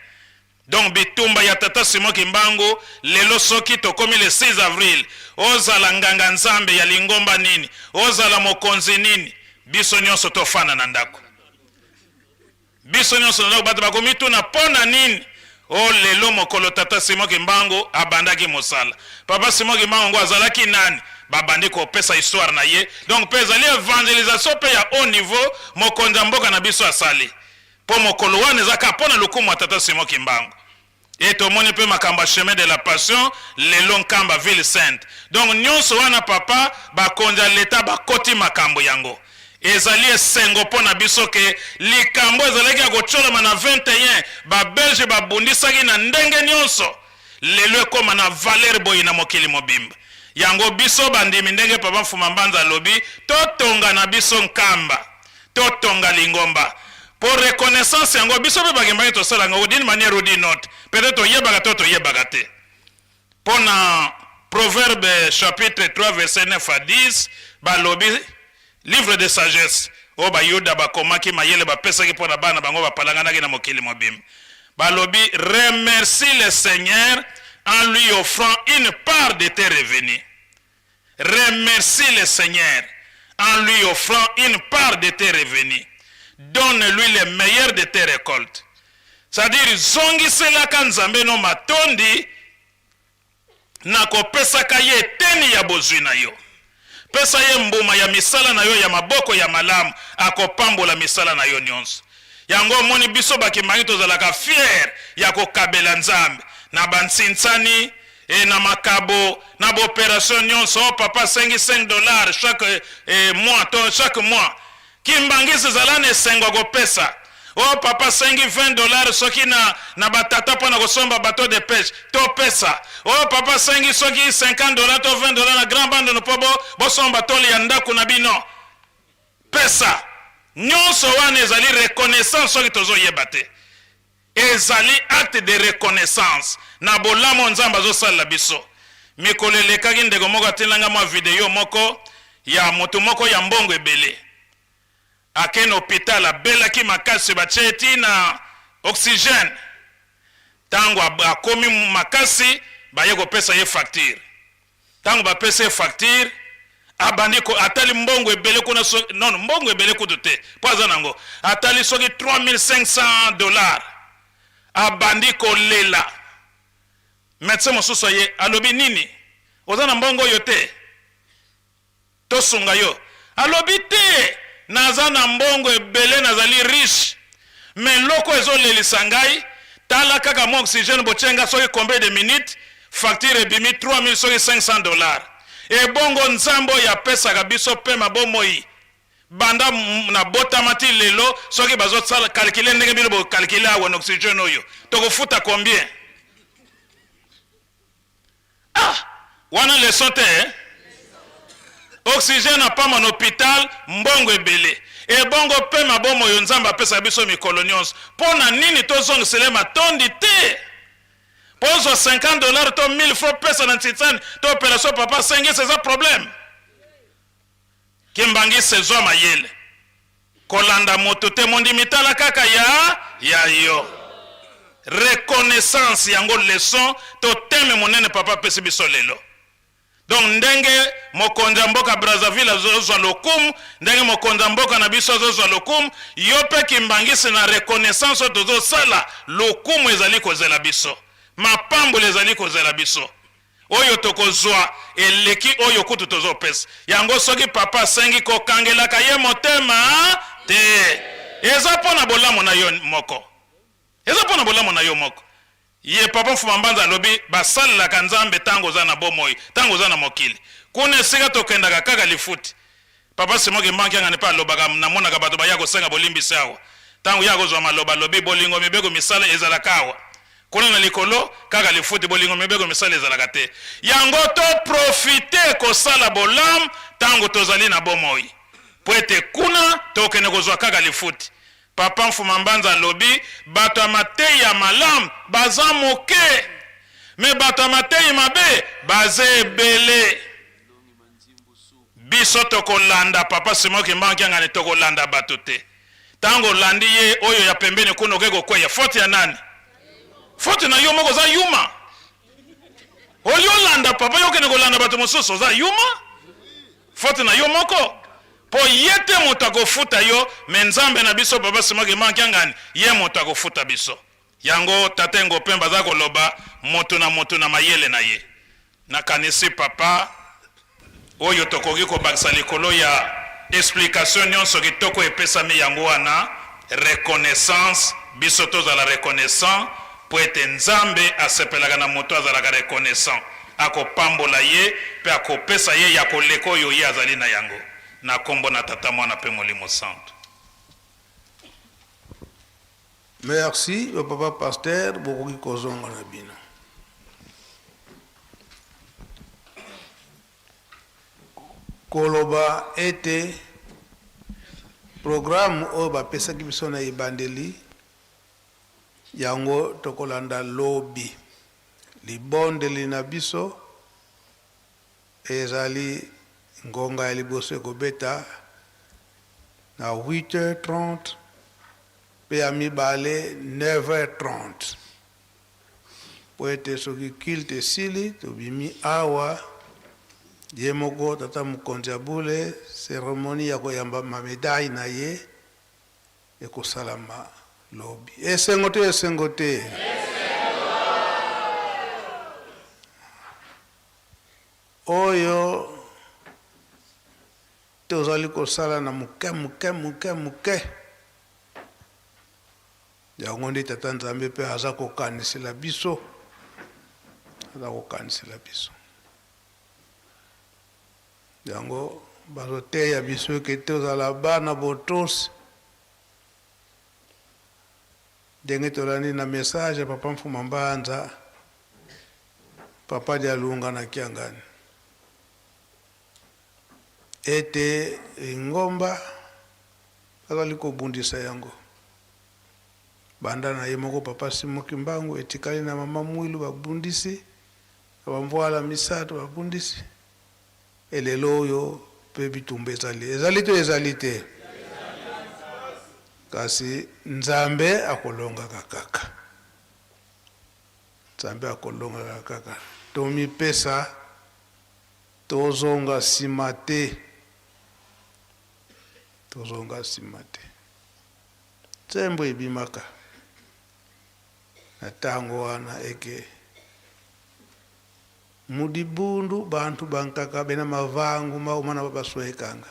Donc bitumba ya tata Simon Kimbangu lelo soki to komi le 6 avril ozala nganga nzambe ya lingomba nini ozala mokonzi nini biso nyonso tofana na ndako biso nyonso na ndako bato bakomi tuna pona nini o lelo mokolo tata Simon Kimbangu abandaki mosala papa Simon Kimbangu azalaki nani babandi ko pesa histoire na ye donc pesa li evangelisation pe ya haut niveau mokonza mboka na biso asali po mokolo wana ezaka pona lokumu tata Simon Kimbangu et to moni pe makamba chemin de la passion lelo nkamba ville sainte donc nyonso wana papa bakonza leta bakoti makambo yango ezali esengo po na biso ke likambo ezalaki ya kocholama na 21 babelge babundisaki na ndenge nyonso lelo ekoma na valeur boye na mokili mobimba yango biso bandimi ndenge papa Mfuma Mbanza alobi totonga na biso nkamba totonga lingomba pour reconnaissance yango biso pe bakembaki tosala ngo d'une manière ou d'une autre peut-être oyebaka to toyebaka te po na Proverbe chapitre 3 verset 9 à 10 balobi livre de sagesse o bayuda bakomaki mayele bapesaki pona bana bango bapalanganaki na mokili mobimba balobi remercie le Seigneur en lui offrant une part de tes revenus. Remercie le Seigneur en lui offrant une part de tes revenus. Donne-lui le meilleur de tes récoltes. C'est-à-dire zongiselaka nzambe no matondi na kopesaka ye teni ya bozwi na yo. Pesa ye mbuma ya misala na yo ya maboko ya malamu akopambola misala na yo nyonso. Yango moni biso bakimangi tozalaka fier ya kokabela nzambe na bantsinsani na makabo na opération nyonso papa $5 chaque mois chaque mois kimbangisi zalane sengo kopesa o papa $20 soki na batata pona kosomba bateau de pêche to pesa o papa soki $50 to $20 na grand bande no pobo bosomba toli ya ndako na bino pesa nyonso wana ezali reconnaissance soki tozoyeba te ezali acte de reconnaissance na bolamo nzambe azosalela biso mikolo elekaki ndeko moko atinelanga mwa video moko ya moto moko ya mbongo ebele ake na hôpital abelaki makasi batie eti na oxygène ntango akomi makasi baye kopesa ye facture ntango bapesa ye facture abandi ko atali mbongo ebele kuna non mbongo ebele kutu te po aza nango atali soki $3500 abandi kolela médecin mosusu ye alobi nini oza na mbongo oyo te tosunga yo alobi te naza na mbongo ebele nazali riche mais loko ezolelisa ngai tala kaka mo oxygène botyenga soki combien de minutes facture ebimi $3500 ebongo nzambe oyo apesaka biso mpe mabomoi banda na botamati lelo soki bazosala calculer ndenge bino bokalcule awa na oxygène oyo tokofuta combien wana leson te oxygène apama na hôpital mbongo ebele ebongo mpe mabomo oyo nzambe apesaka biso mikolo nyonso mpo na nini tozongisele matondi te po ozwa $50 to 1000 francs pesa na ntitsani to opération papa 5 c'est ça problème kimbangisi ezwa mayele kolanda moto te mondimi tala kaka ya yo reconnaissance yango leson to teme monene papa pesi biso lelo donc ndenge mokonza mboka Brazzaville azozwa lokumu ndenge mokonza mboka na biso azozwa lokumu yo pe kimbangisi na reconnaissance tozosala lokumu ezali kozela biso mapambo ezali kozela biso oyo tokozwa eleki oyo kutu tozopesa yango soki papa asengi kokangelaka ye motema te eza mpo na bolamu na yo moko eza mpo na bolamu na yo moko ye papa Mfuma Mbanza alobi basalelaka nzambe ntango oza na bomoi ntango oza na mokili kuna esika tokendaka kaka lifuti papa Simoki Mbankianga mpe alobaka namonaka bato baya kosenga bolimbisi awa ntango ya kozwa maloba alobi bolingo mibeko misala ezalaka awa kuna na likolo kaka lifuti bolingo mibeko misala ezalaka te yango to profite kosala bolamu ntango tozali na bomoi po ete kuna tokende kozwa kaka lifuti papa Mfuma Mbanza alobi bato ya mateyi ya malamu baza moke me bato ya mateyi mabe baza ebele biso tokolanda papa Simoki Mbankianga tokolanda bato te tango landi ye oyo ya pembeni kuna oke kokweya foti ya nani foti na yo moko za yuma oli olanda papa yo kende kolanda bato mosusu za yuma foti na yo moko po ye te moto akofuta yo me nzambe na biso papa Simoki Mbankianga ye moto akofuta biso yango tate Ngopemba aza koloba moto na mayele na ye nakanisi papa oyo tokoki kobakisa likolo ya explication nyonso kitoko epesami yango wana reconnaissance biso tozala reconnaissant po ete nzambe asepelaka na moto azalaka reconnaissant akopambola ye mpe akopesa ye ya koleka oyo ye azali na yango na nkombo na tata mwana mpe molimo santo. Merci papa pasteur bokoki kozonga na bino. Koloba ete programme oyo bapesaki biso na ebandeli yango tokolanda lobi libondeli na biso ezali ngonga ya liboso ekobeta na 8h30 pe ya mibale 9h30 po ete soki kilte esili tobimi awa ye moko tata mokonzi abule seremoni ya koyamba mamedai na ye ekosalama lobi esengo te oyo tozali kosala na muke yango nde tata nzambe mpe aza kokanisela biso yango bazoteya biso eke tozala bana botosi ndenge tolandi na message ya papa Mfuma Mbanza papa Dialunga na Kiangani ete ngomba azali kobundisa yango banda na ye moko papa Simoki Mbangu etikali na mama Mwilu babundisi abamvoala misato babundisi elelo oyo pe bitumba ezali te kasi nzambe akolongaka kaka tomipesa tozonga nsima te nzembo ebimaka na ntango wana eke mudibundu bantu bankaka bena mavangu maumana babaswekanga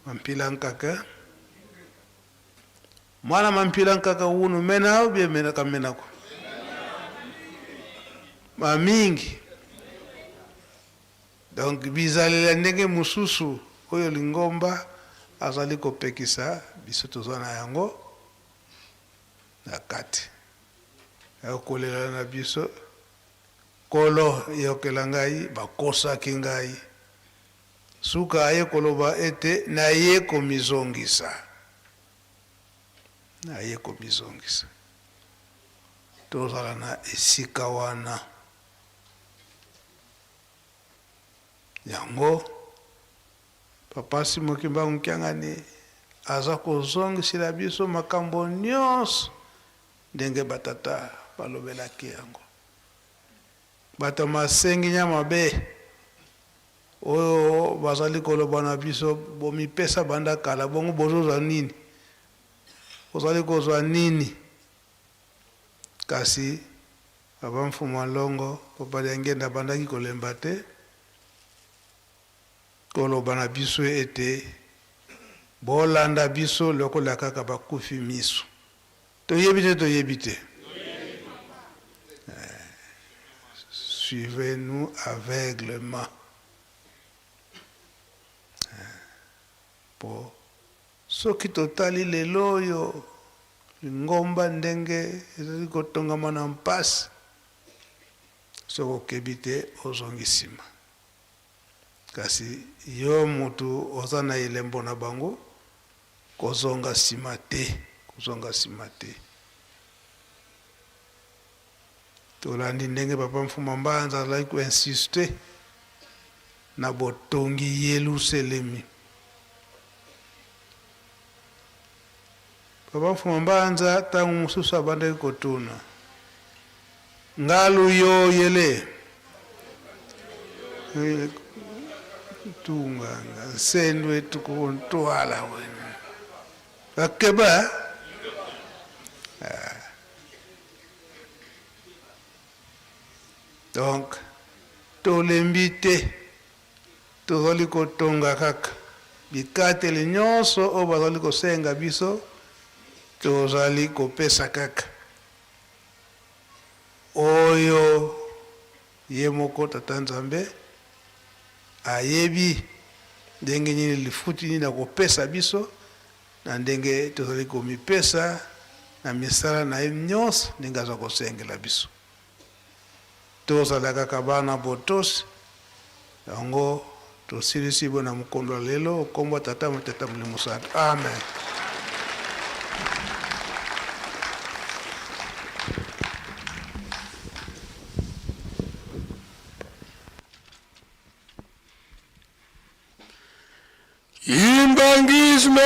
mampila nkaka mwana mampila nkaka unu menao bie mena kamenako mamingi donc bizalela ndenge mususu oyo lingomba azali kopekisa biso tozwa na yango na kati akolela na biso kolo yokela ngai bakosaki ngai suka aye koloba ete naye komizongisa tozala na esika wana yango papa Simoki Mbangu Kiangani aza kozongisela biso makambo nyonso ndenge batata balobelaki yango bato masengi nya mabe oyo bazali koloba na biso bomipesa banda kala bongo bozozwa nini ozali kozwa nini kasi papa mfumu alongo papa liangenda bandaki kolemba te koloba na biso ete bolanda biso lokola kaka bakufi miso toyebi te suivez-nous aveuglement po soki totali lelo oyo ngomba ndenge ezali kotongama na mpasi soko okebi te ozongi nsima kasi yo mutu oza na elembo na bango kozonga nsima te tolandi ndenge papa mfuma mbanza azalaki koinsiste na botongi Yelusalemi. Papa mfuma mbanza ntango mosusu abandaki kotuna ngalu yo yele tunganga nsendo etukuntwala wena akeba donc tolembi te tozali kotonga kaka bikateli nyonso oyo bazali kosenga biso tozali kopesa kaka oyo ye moko tata nzambe ayebi ndenge nini lifuti nini akopesa biso na ndenge tozali komipesa na misala na ye nyonso ndenge aza kosengela biso tozala kaka bana botosi yango tosilisi bo na mkondo lelo okombo tata mutata Molimo Santu amen. Imbangismo